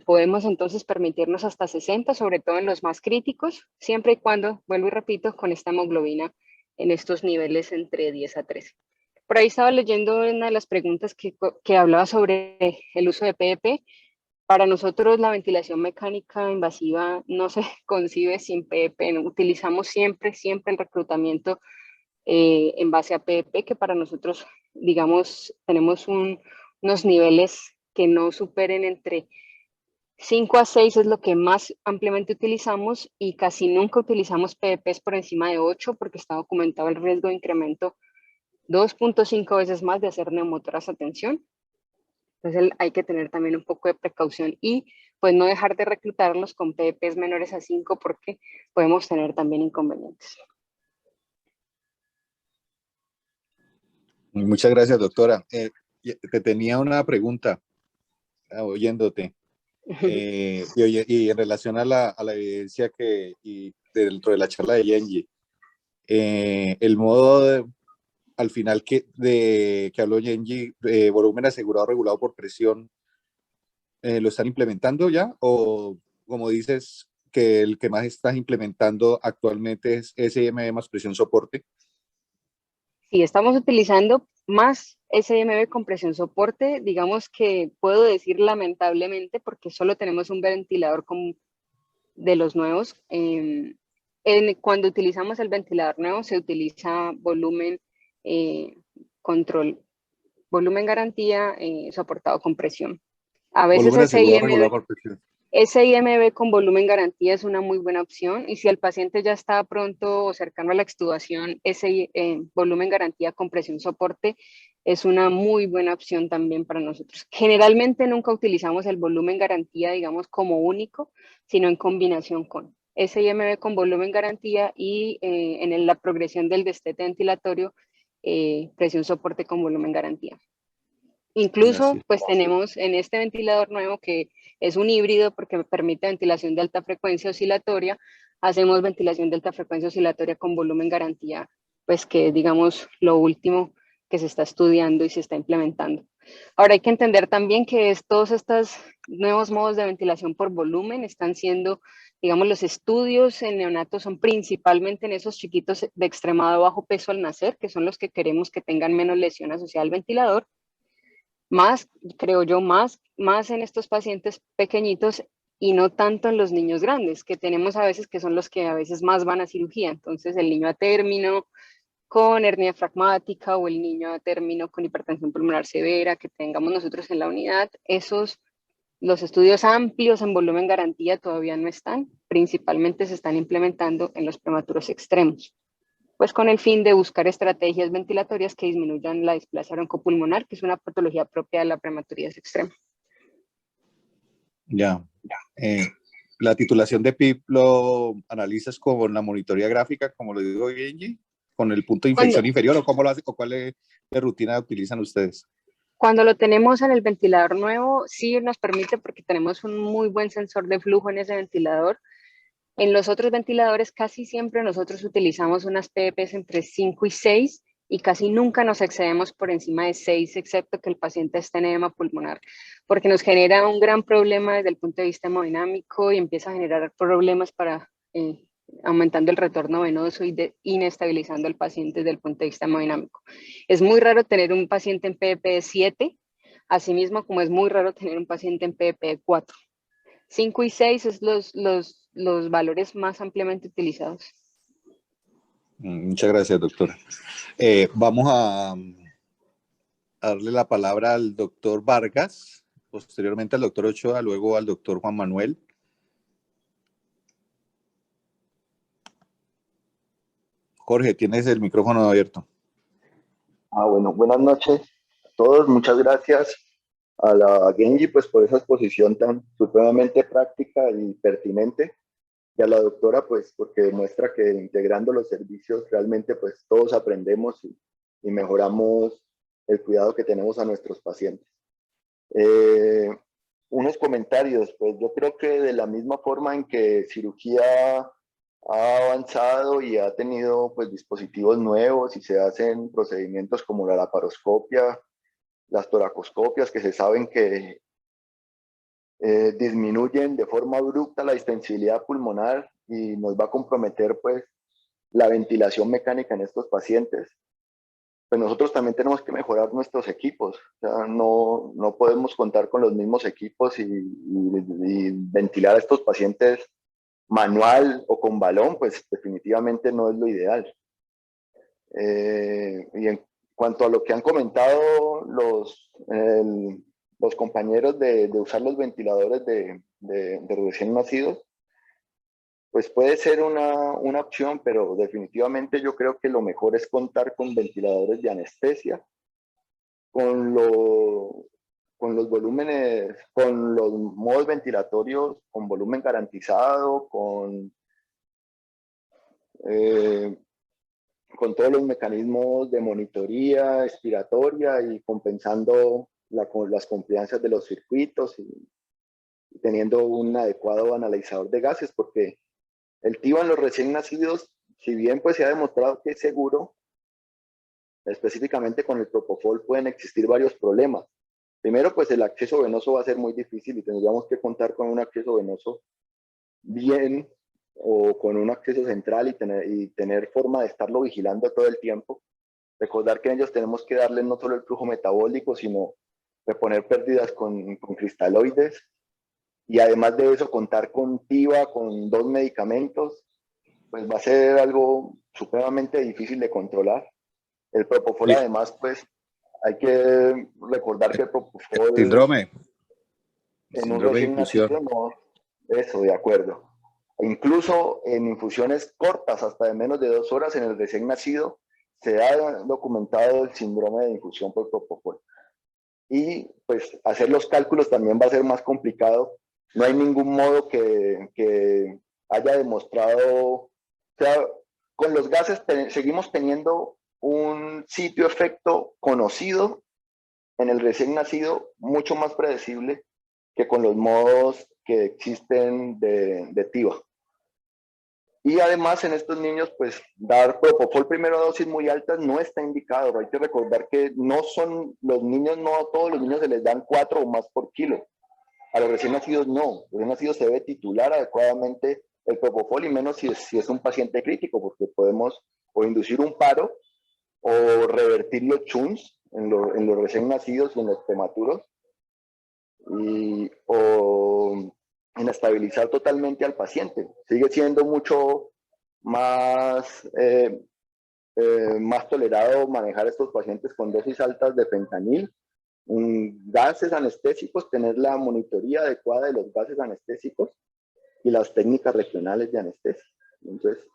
Podemos entonces permitirnos hasta 60, sobre todo en los más críticos, siempre y cuando, vuelvo y repito, con esta hemoglobina en estos niveles entre 10 a 13. Por ahí estaba leyendo una de las preguntas que hablaba sobre el uso de PEP. Para nosotros la ventilación mecánica invasiva no se concibe sin PEP. Utilizamos siempre el reclutamiento en base a PEP, que para nosotros, digamos, tenemos unos niveles que no superen entre 5 a 6 es lo que más ampliamente utilizamos y casi nunca utilizamos PEPs por encima de 8 porque está documentado el riesgo de incremento 2.5 veces más de hacer neumotoras a tensión. Entonces hay que tener también un poco de precaución y pues no dejar de reclutarlos con PEPs menores a 5 porque podemos tener también inconvenientes. Muchas gracias, doctora. Te tenía una pregunta, oyéndote, y en relación a la evidencia y dentro de la charla de Genji, el modo al final que habló Genji, volumen asegurado regulado por presión, ¿lo están implementando ya? O como dices, que el que más estás implementando actualmente es SIMB más presión soporte. Sí, estamos utilizando más SIMB con presión soporte, digamos que puedo decir lamentablemente porque solo tenemos un ventilador de los nuevos. Cuando utilizamos el ventilador nuevo se utiliza volumen control, volumen garantía soportado con presión. A veces Volumen asegurado regulado por presión. SIMB con volumen garantía es una muy buena opción y si el paciente ya está pronto o cercano a la extubación, ese volumen garantía con presión soporte es una muy buena opción también para nosotros. Generalmente nunca utilizamos el volumen garantía, digamos, como único, sino en combinación con SIMB con volumen garantía y en la progresión del destete ventilatorio, presión soporte con volumen garantía. Incluso, Gracias. pues tenemos en este ventilador nuevo que es un híbrido porque permite ventilación de alta frecuencia oscilatoria, hacemos ventilación de alta frecuencia oscilatoria con volumen garantía, pues que digamos lo último que se está estudiando y se está implementando. Ahora hay que entender también que todos estos nuevos modos de ventilación por volumen están siendo, digamos, los estudios en neonatos son principalmente en esos chiquitos de extremado bajo peso al nacer, que son los que queremos que tengan menos lesión asociada al ventilador, más, creo yo, más en estos pacientes pequeñitos y no tanto en los niños grandes, que tenemos a veces que son los que a veces más van a cirugía. Entonces, el niño a término con hernia fragmática o el niño a término con hipertensión pulmonar severa que tengamos nosotros en la unidad, los estudios amplios en volumen garantía todavía no están, principalmente se están implementando en los prematuros extremos, pues con el fin de buscar estrategias ventilatorias que disminuyan la displasia broncopulmonar, que es una patología propia de la prematuridad extrema. Ya. La titulación de PIP lo analizas con la monitoría gráfica, como lo digo Genji, con el punto de infección inferior, o cómo lo hace, o cuál es la rutina utilizan ustedes. Cuando lo tenemos en el ventilador nuevo, sí nos permite porque tenemos un muy buen sensor de flujo en ese ventilador. En los otros ventiladores casi siempre nosotros utilizamos unas PEPs entre 5 y 6 y casi nunca nos excedemos por encima de 6, excepto que el paciente esté en edema pulmonar, porque nos genera un gran problema desde el punto de vista hemodinámico y empieza a generar problemas para aumentando el retorno venoso y inestabilizando al paciente desde el punto de vista hemodinámico. Es muy raro tener un paciente en PEP de 7, asimismo como es muy raro tener un paciente en PEP de 4. 5 y 6 es los valores más ampliamente utilizados. Muchas gracias, doctora. Vamos a darle la palabra al doctor Vargas, posteriormente al doctor Ochoa, luego al doctor Juan Manuel. Jorge, tienes el micrófono abierto. Bueno, buenas noches a todos. Muchas gracias a la Genji pues, por esa exposición tan supremamente práctica y pertinente. Y a la doctora, pues, porque demuestra que integrando los servicios realmente pues todos aprendemos y mejoramos el cuidado que tenemos a nuestros pacientes. Unos comentarios, pues yo creo que de la misma forma en que cirugía ha avanzado y ha tenido pues dispositivos nuevos y se hacen procedimientos como la laparoscopia, las toracoscopias que se saben que disminuyen de forma abrupta la distensibilidad pulmonar y nos va a comprometer pues la ventilación mecánica en estos pacientes. pues nosotros también tenemos que mejorar nuestros equipos. O sea, no podemos contar con los mismos equipos y ventilar a estos pacientes manual o con balón, pues definitivamente no es lo ideal. Y en cuanto a lo que han comentado los compañeros de usar los ventiladores de recién nacidos, pues puede ser una opción, pero definitivamente yo creo que lo mejor es contar con ventiladores de anestesia, con, con los volúmenes, con los modos ventilatorios con volumen garantizado, eh, con todos los mecanismos de monitoría expiratoria y compensando las compliancias de los circuitos y teniendo un adecuado analizador de gases, porque el TIVA en los recién nacidos, si bien pues se ha demostrado que es seguro, específicamente con el Propofol pueden existir varios problemas. Primero, pues el acceso venoso va a ser muy difícil y tendríamos que contar con un acceso venoso bien o con un acceso central y tener forma de estarlo vigilando todo el tiempo. Recordar que ellos tenemos que darles no solo el flujo metabólico, sino reponer pérdidas con cristaloides y además de eso contar con TIVA, con 2 medicamentos, pues va a ser algo supremamente difícil de controlar. El Propofol además, pues hay que recordar que el Propofol en un Síndrome de recién nacido infusión. no, eso, de acuerdo. Incluso en infusiones cortas, hasta de menos de 2 horas en el recién nacido, se ha documentado el síndrome de infusión por Propofol. Y pues hacer los cálculos también va a ser más complicado. No hay ningún modo que haya demostrado, o sea, con los gases seguimos teniendo un sitio efecto conocido en el recién nacido, mucho más predecible que con los modos que existen de TIVA. Y además en estos niños, pues dar Propofol primero a dosis muy altas no está indicado. Hay que recordar que no son los niños, no a todos los niños se les dan 4 o más por kilo. A los recién nacidos no. Los recién nacidos se debe titular adecuadamente el Propofol y menos si es un paciente crítico, porque podemos o inducir un paro o revertir los CHUNS en los recién nacidos y en los prematuros o inestabilizar totalmente al paciente. Sigue siendo mucho más, más tolerado manejar estos pacientes con dosis altas de fentanil, gases anestésicos, tener la monitoría adecuada de los gases anestésicos y las técnicas regionales de anestesia. Entonces,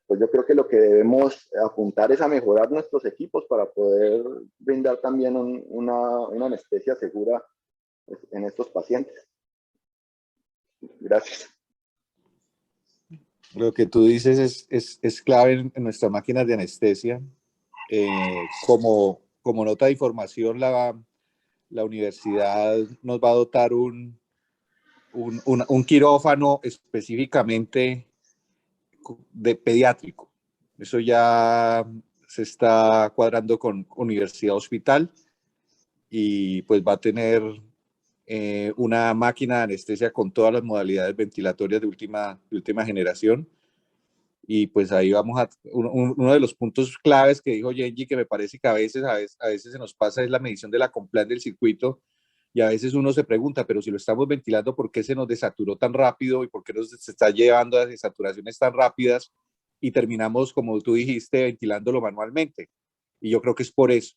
pues yo creo que lo que debemos apuntar es a mejorar nuestros equipos para poder brindar también una anestesia segura en estos pacientes. Gracias. Lo que tú dices es clave en nuestras máquinas de anestesia. Como nota de información, la universidad nos va a dotar un quirófano específicamente de pediátrico. Eso ya se está cuadrando con Universidad Hospital y pues va a tener una máquina de anestesia con todas las modalidades ventilatorias de última generación. Y pues ahí vamos a, uno de los puntos claves que dijo Genji, que me parece que a veces se nos pasa, es la medición de la compliance del circuito. Y a veces uno se pregunta, pero si lo estamos ventilando, ¿por qué se nos desaturó tan rápido y por qué se está llevando a desaturaciones tan rápidas y terminamos, como tú dijiste, ventilándolo manualmente? Y yo creo que es por eso.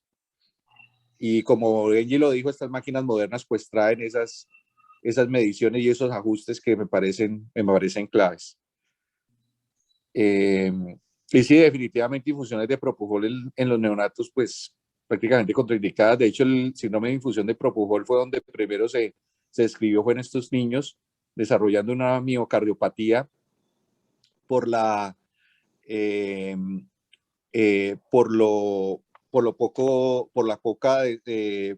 Y como Genji lo dijo, estas máquinas modernas pues traen esas mediciones y esos ajustes que me parecen claves. Y sí, definitivamente infusiones de Propofol en los neonatos pues prácticamente contraindicadas. De hecho, el síndrome de infusión de Propofol fue donde primero se describió, fue en estos niños desarrollando una miocardiopatía por la eh, por la poca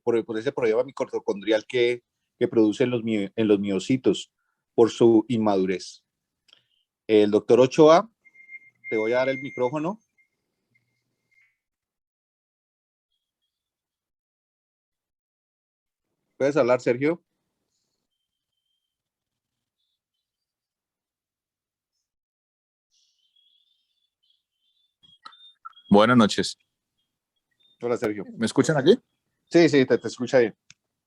por ese problema mitocondrial que produce en los miocitos por su inmadurez. El doctor Ochoa, te voy a dar el micrófono. ¿Puedes hablar, Sergio? Buenas noches. Hola, Sergio. ¿Me escuchan aquí? Sí, sí, te escucha bien.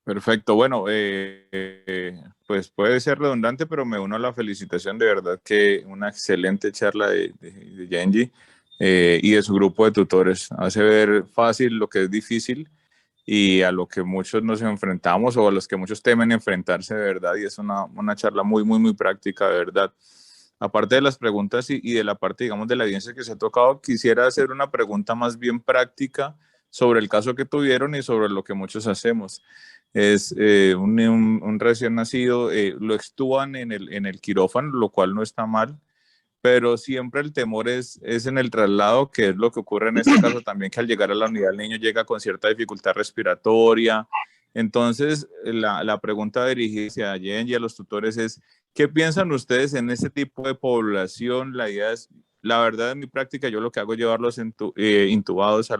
Perfecto. Bueno, pues puede ser redundante, pero me uno a la felicitación. De verdad que una excelente charla de Genji y de su grupo de tutores. Hace ver fácil lo que es difícil y a lo que muchos nos enfrentamos o a los que muchos temen enfrentarse de verdad. Y es una charla muy, muy, muy práctica, de verdad. Aparte de las preguntas y de la parte, digamos, de la evidencia que se ha tocado, quisiera hacer una pregunta más bien práctica sobre el caso que tuvieron y sobre lo que muchos hacemos. Es un recién nacido, lo extúan en el quirófano, lo cual no está mal, pero siempre el temor es en el traslado, que es lo que ocurre en este caso también, que al llegar a la unidad el niño llega con cierta dificultad respiratoria. Entonces, la pregunta dirigida hacia Jen y a los tutores es, ¿qué piensan ustedes en este tipo de población? La idea es, la verdad, en mi práctica, yo lo que hago es llevarlos intubados a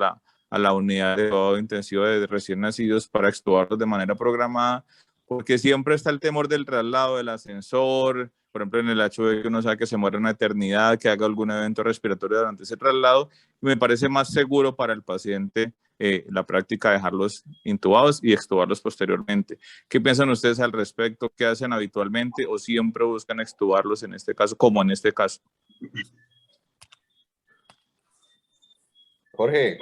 la unidad de cuidado intensivo de recién nacidos para extubarlos de manera programada, porque siempre está el temor del traslado, del ascensor, por ejemplo, en el HV que uno sabe que se muere una eternidad, que haga algún evento respiratorio durante ese traslado, y me parece más seguro para el paciente la práctica de dejarlos intubados y extubarlos posteriormente. ¿Qué piensan ustedes al respecto? ¿Qué hacen habitualmente o siempre buscan extubarlos en este caso, como en este caso? Jorge.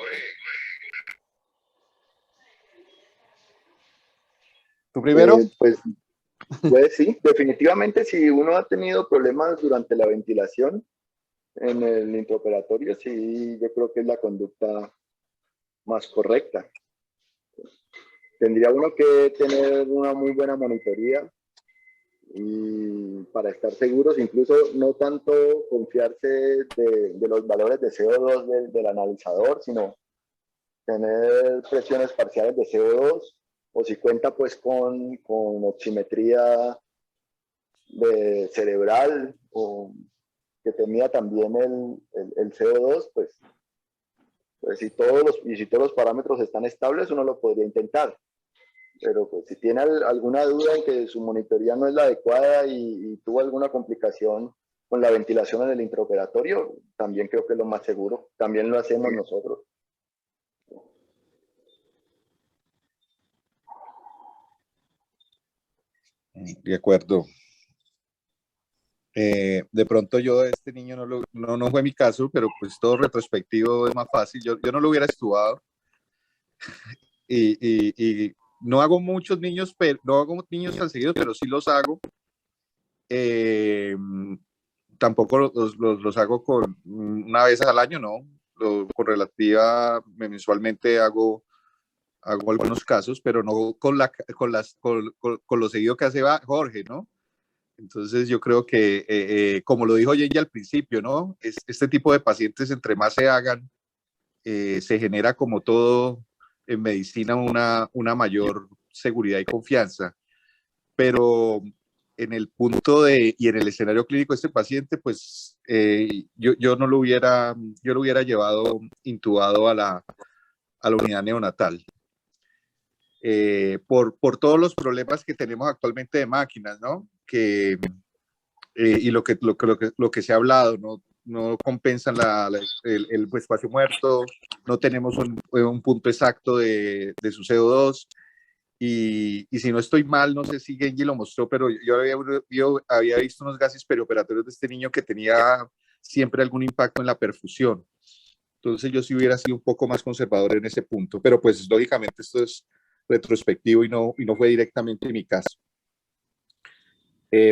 ¿Tú primero? Pues sí, definitivamente si uno ha tenido problemas durante la ventilación en el intraoperatorio, sí, yo creo que es la conducta más correcta. Tendría uno que tener una muy buena monitoría y para estar seguros, incluso no tanto confiarse de los valores de CO2 del analizador, sino tener presiones parciales de CO2 o si cuenta pues con oximetría cerebral o que te mida también el CO2, pues si todos los parámetros están estables, uno lo podría intentar. Pero pues si tiene alguna duda en que su monitoría no es la adecuada y tuvo alguna complicación con la ventilación en el intraoperatorio, también creo que es lo más seguro. También lo hacemos nosotros. De acuerdo. De pronto yo este niño no fue mi caso, pero pues todo retrospectivo es más fácil. Yo no lo hubiera estubado y no hago muchos niños, pero no hago niños tan seguidos, pero sí los hago. Tampoco los hago con una vez al año, no. Con relativa, mensualmente hago algunos casos, pero no con lo seguido que hace Jorge, ¿no? Entonces yo creo que, como lo dijo Jenny al principio, ¿no? Este tipo de pacientes, entre más se hagan, se genera como todo en medicina una mayor seguridad y confianza. Pero en el punto y en el escenario clínico de este paciente, pues yo lo hubiera llevado intubado a la unidad neonatal. Por todos los problemas que tenemos actualmente de máquinas, ¿no? Y lo que se ha hablado, no compensan el espacio muerto, no tenemos un punto exacto de su CO2, y si no estoy mal, no sé si Genji lo mostró, pero yo había visto unos gases perioperatorios de este niño que tenía siempre algún impacto en la perfusión. Entonces yo sí hubiera sido un poco más conservador en ese punto, pero pues lógicamente esto es retrospectivo y no fue directamente mi caso.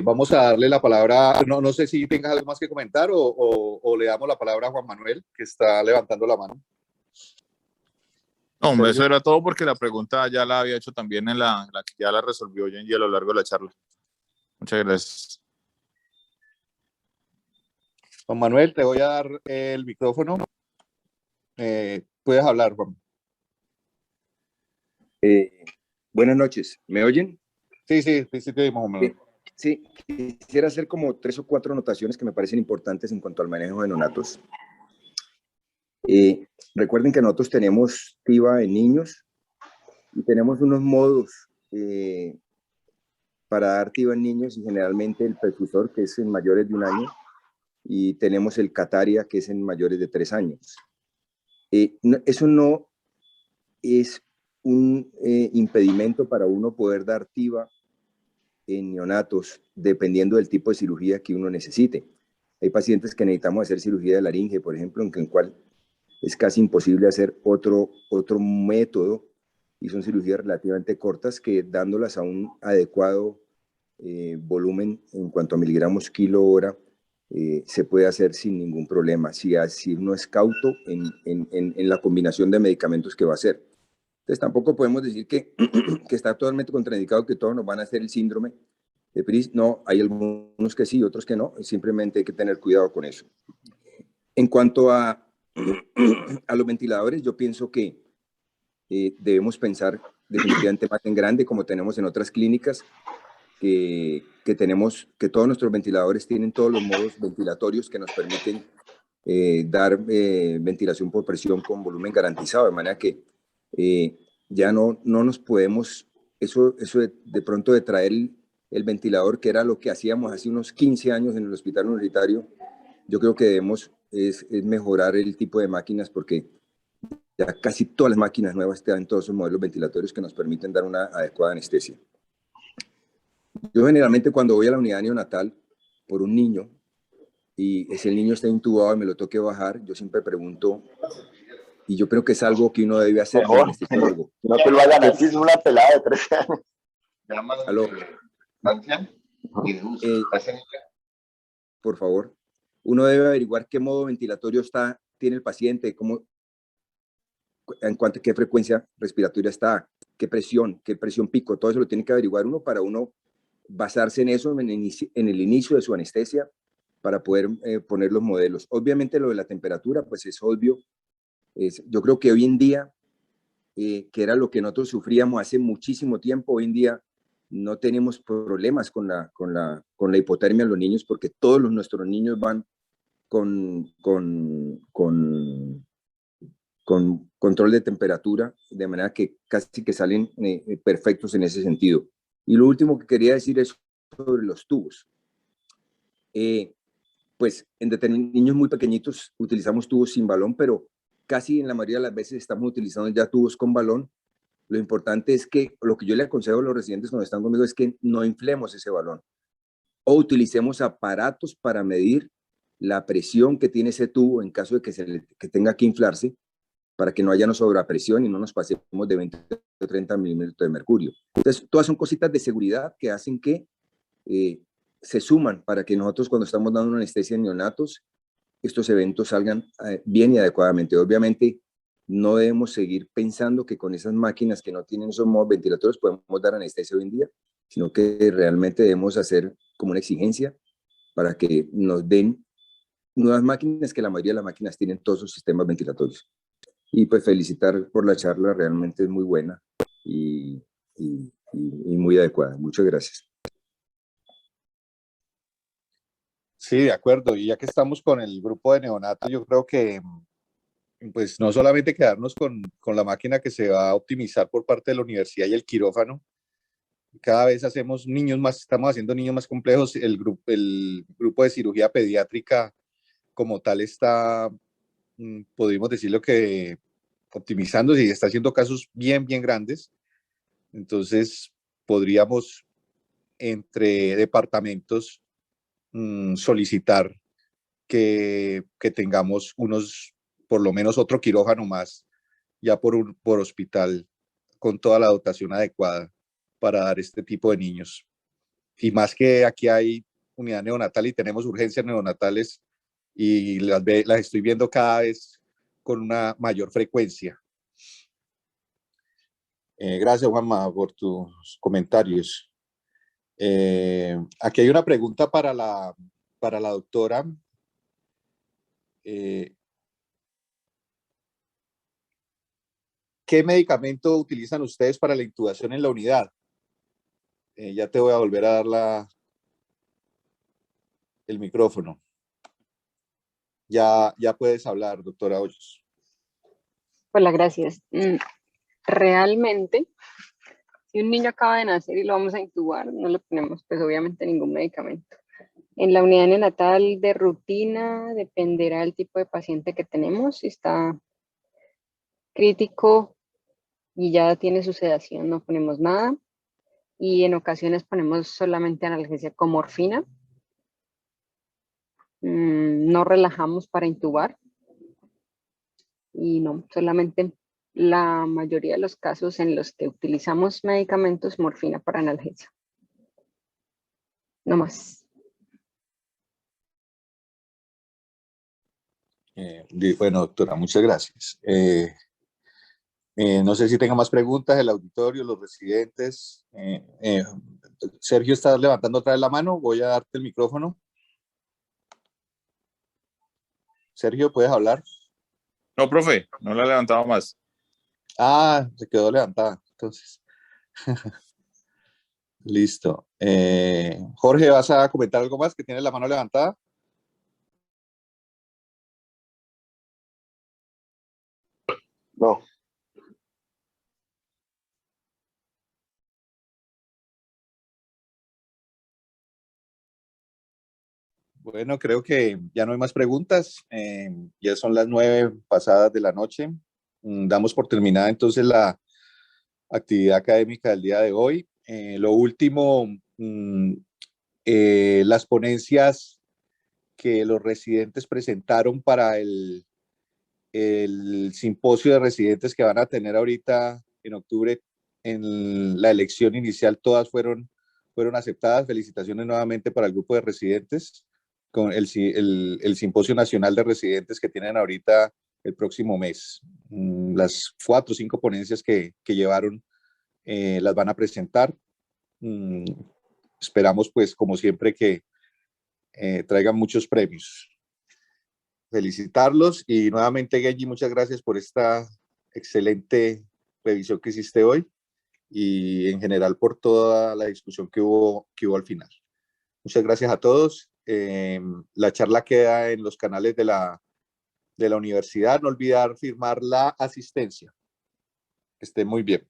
Vamos a darle la palabra, no sé si tengas algo más que comentar o le damos la palabra a Juan Manuel, que está levantando la mano. No, eso era todo porque la pregunta ya la había hecho también en la que ya la resolvió Jenny a lo largo de la charla. Muchas gracias. Juan Manuel, te voy a dar el micrófono. Puedes hablar, Juan. Buenas noches, ¿me oyen? Sí, te oímos, Juan Manuel. Sí, quisiera hacer como 3 o 4 anotaciones que me parecen importantes en cuanto al manejo de neonatos. Recuerden que nosotros tenemos TIVA en niños y tenemos unos modos para dar TIVA en niños y generalmente el perfusor, que es en mayores de 1 año, y tenemos el Cataria, que es en mayores de 3 años. Eso no es un impedimento para uno poder dar TIVA en neonatos, dependiendo del tipo de cirugía que uno necesite. Hay pacientes que necesitamos hacer cirugía de laringe, por ejemplo, en el cual es casi imposible hacer otro método, y son cirugías relativamente cortas que, dándolas a un adecuado volumen en cuanto a miligramos kilo hora, se puede hacer sin ningún problema, si uno es cauto en la combinación de medicamentos que va a hacer. Entonces tampoco podemos decir que, que está totalmente contraindicado, que todos nos van a hacer el síndrome de PRIS. No, hay algunos que sí, otros que no, simplemente hay que tener cuidado con eso. En cuanto a los ventiladores, yo pienso que debemos pensar definitivamente más en grande, como tenemos en otras clínicas, que todos nuestros ventiladores tienen todos los modos ventilatorios que nos permiten dar ventilación por presión con volumen garantizado, de manera que ya no nos podemos, eso de pronto de traer el ventilador, que era lo que hacíamos hace unos 15 años en el hospital universitario. Yo creo que debemos es mejorar el tipo de máquinas, porque ya casi todas las máquinas nuevas tienen todos esos modelos ventilatorios que nos permiten dar una adecuada anestesia. Yo generalmente, cuando voy a la unidad neonatal por un niño, y si el niño está intubado y me lo toque bajar, yo siempre pregunto, y yo creo que es algo que uno debe hacer como anestesiólogo. No te lo hagan así, es una pelada de 13 años. ¿Aló? Por favor. Uno debe averiguar qué modo ventilatorio tiene el paciente, en cuanto a qué frecuencia respiratoria está, qué presión pico, todo eso lo tiene que averiguar uno, para uno basarse en eso en el inicio de su anestesia, para poder poner los modelos. Obviamente lo de la temperatura, pues es obvio. Yo creo que hoy en día, que era lo que nosotros sufríamos hace muchísimo tiempo, hoy en día no tenemos problemas con la hipotermia en los niños, porque todos nuestros niños van con control de temperatura, de manera que casi que salen perfectos en ese sentido. Y lo último que quería decir es sobre los tubos. Pues en niños muy pequeñitos utilizamos tubos sin balón, pero casi en la mayoría de las veces estamos utilizando ya tubos con balón. Lo importante es que, lo que yo le aconsejo a los residentes cuando están conmigo, es que no inflemos ese balón, o utilicemos aparatos para medir la presión que tiene ese tubo en caso de que tenga que inflarse, para que no haya sobrepresión y no nos pasemos de 20 o 30 milímetros de mercurio. Entonces, todas son cositas de seguridad que hacen que se suman para que nosotros, cuando estamos dando una anestesia en neonatos, estos eventos salgan bien y adecuadamente. Obviamente, no debemos seguir pensando que con esas máquinas que no tienen esos modos ventilatorios podemos dar anestesia hoy en día, sino que realmente debemos hacer como una exigencia para que nos den nuevas máquinas, que la mayoría de las máquinas tienen todos sus sistemas ventilatorios. Y pues felicitar por la charla, realmente es muy buena y muy adecuada. Muchas gracias. Sí, de acuerdo. Y ya que estamos con el grupo de neonatos, yo creo que pues no solamente quedarnos con la máquina que se va a optimizar por parte de la universidad y el quirófano. Cada vez estamos haciendo niños más complejos. El grupo de cirugía pediátrica como tal está, podríamos decirlo, que optimizándose y está haciendo casos bien grandes. Entonces podríamos, entre departamentos, solicitar que tengamos por lo menos otro quirófano más, ya por hospital, con toda la dotación adecuada para dar este tipo de niños. Y más que aquí hay unidad neonatal y tenemos urgencias neonatales, y las estoy viendo cada vez con una mayor frecuencia. Gracias, Juanma, por tus comentarios. Aquí hay una pregunta para la doctora. ¿Qué medicamento utilizan ustedes para la intubación en la unidad? Ya te voy a volver a dar el micrófono. Ya puedes hablar, doctora Hoyos. Hola, gracias. Realmente, si un niño acaba de nacer y lo vamos a intubar, no le ponemos pues obviamente ningún medicamento. En la unidad neonatal de rutina dependerá del tipo de paciente que tenemos. Si está crítico, y ya tiene su sedación, no ponemos nada. Y en ocasiones ponemos solamente analgesia con morfina. No relajamos para intubar. Y no, solamente la mayoría de los casos en los que utilizamos medicamentos, morfina para analgesia. No más. Bueno, doctora, muchas gracias. No sé si tenga más preguntas, el auditorio, los residentes. Sergio, ¿estás levantando otra vez la mano? Voy a darte el micrófono. Sergio, ¿puedes hablar? No, profe, no la he levantado más. Ah, se quedó levantada. Entonces, listo. Jorge, ¿vas a comentar algo más? Que tienes la mano levantada. No. Bueno, creo que ya no hay más preguntas. Ya son las 9 pasadas de la noche. Damos por terminada entonces la actividad académica del día de hoy. Lo último, las ponencias que los residentes presentaron para el simposio de residentes que van a tener ahorita en octubre en la elección inicial, todas fueron aceptadas. Felicitaciones nuevamente para el grupo de residentes con el simposio nacional de residentes que tienen ahorita el próximo mes. Las 4 o 5 ponencias que llevaron las van a presentar. Esperamos, pues, como siempre, que traigan muchos premios. Felicitarlos y nuevamente, Genji, muchas gracias por esta excelente revisión que hiciste hoy y en general por toda la discusión que hubo al final. Muchas gracias a todos. La charla queda en los canales de la universidad. No olvidar firmar la asistencia. Que estén muy bien.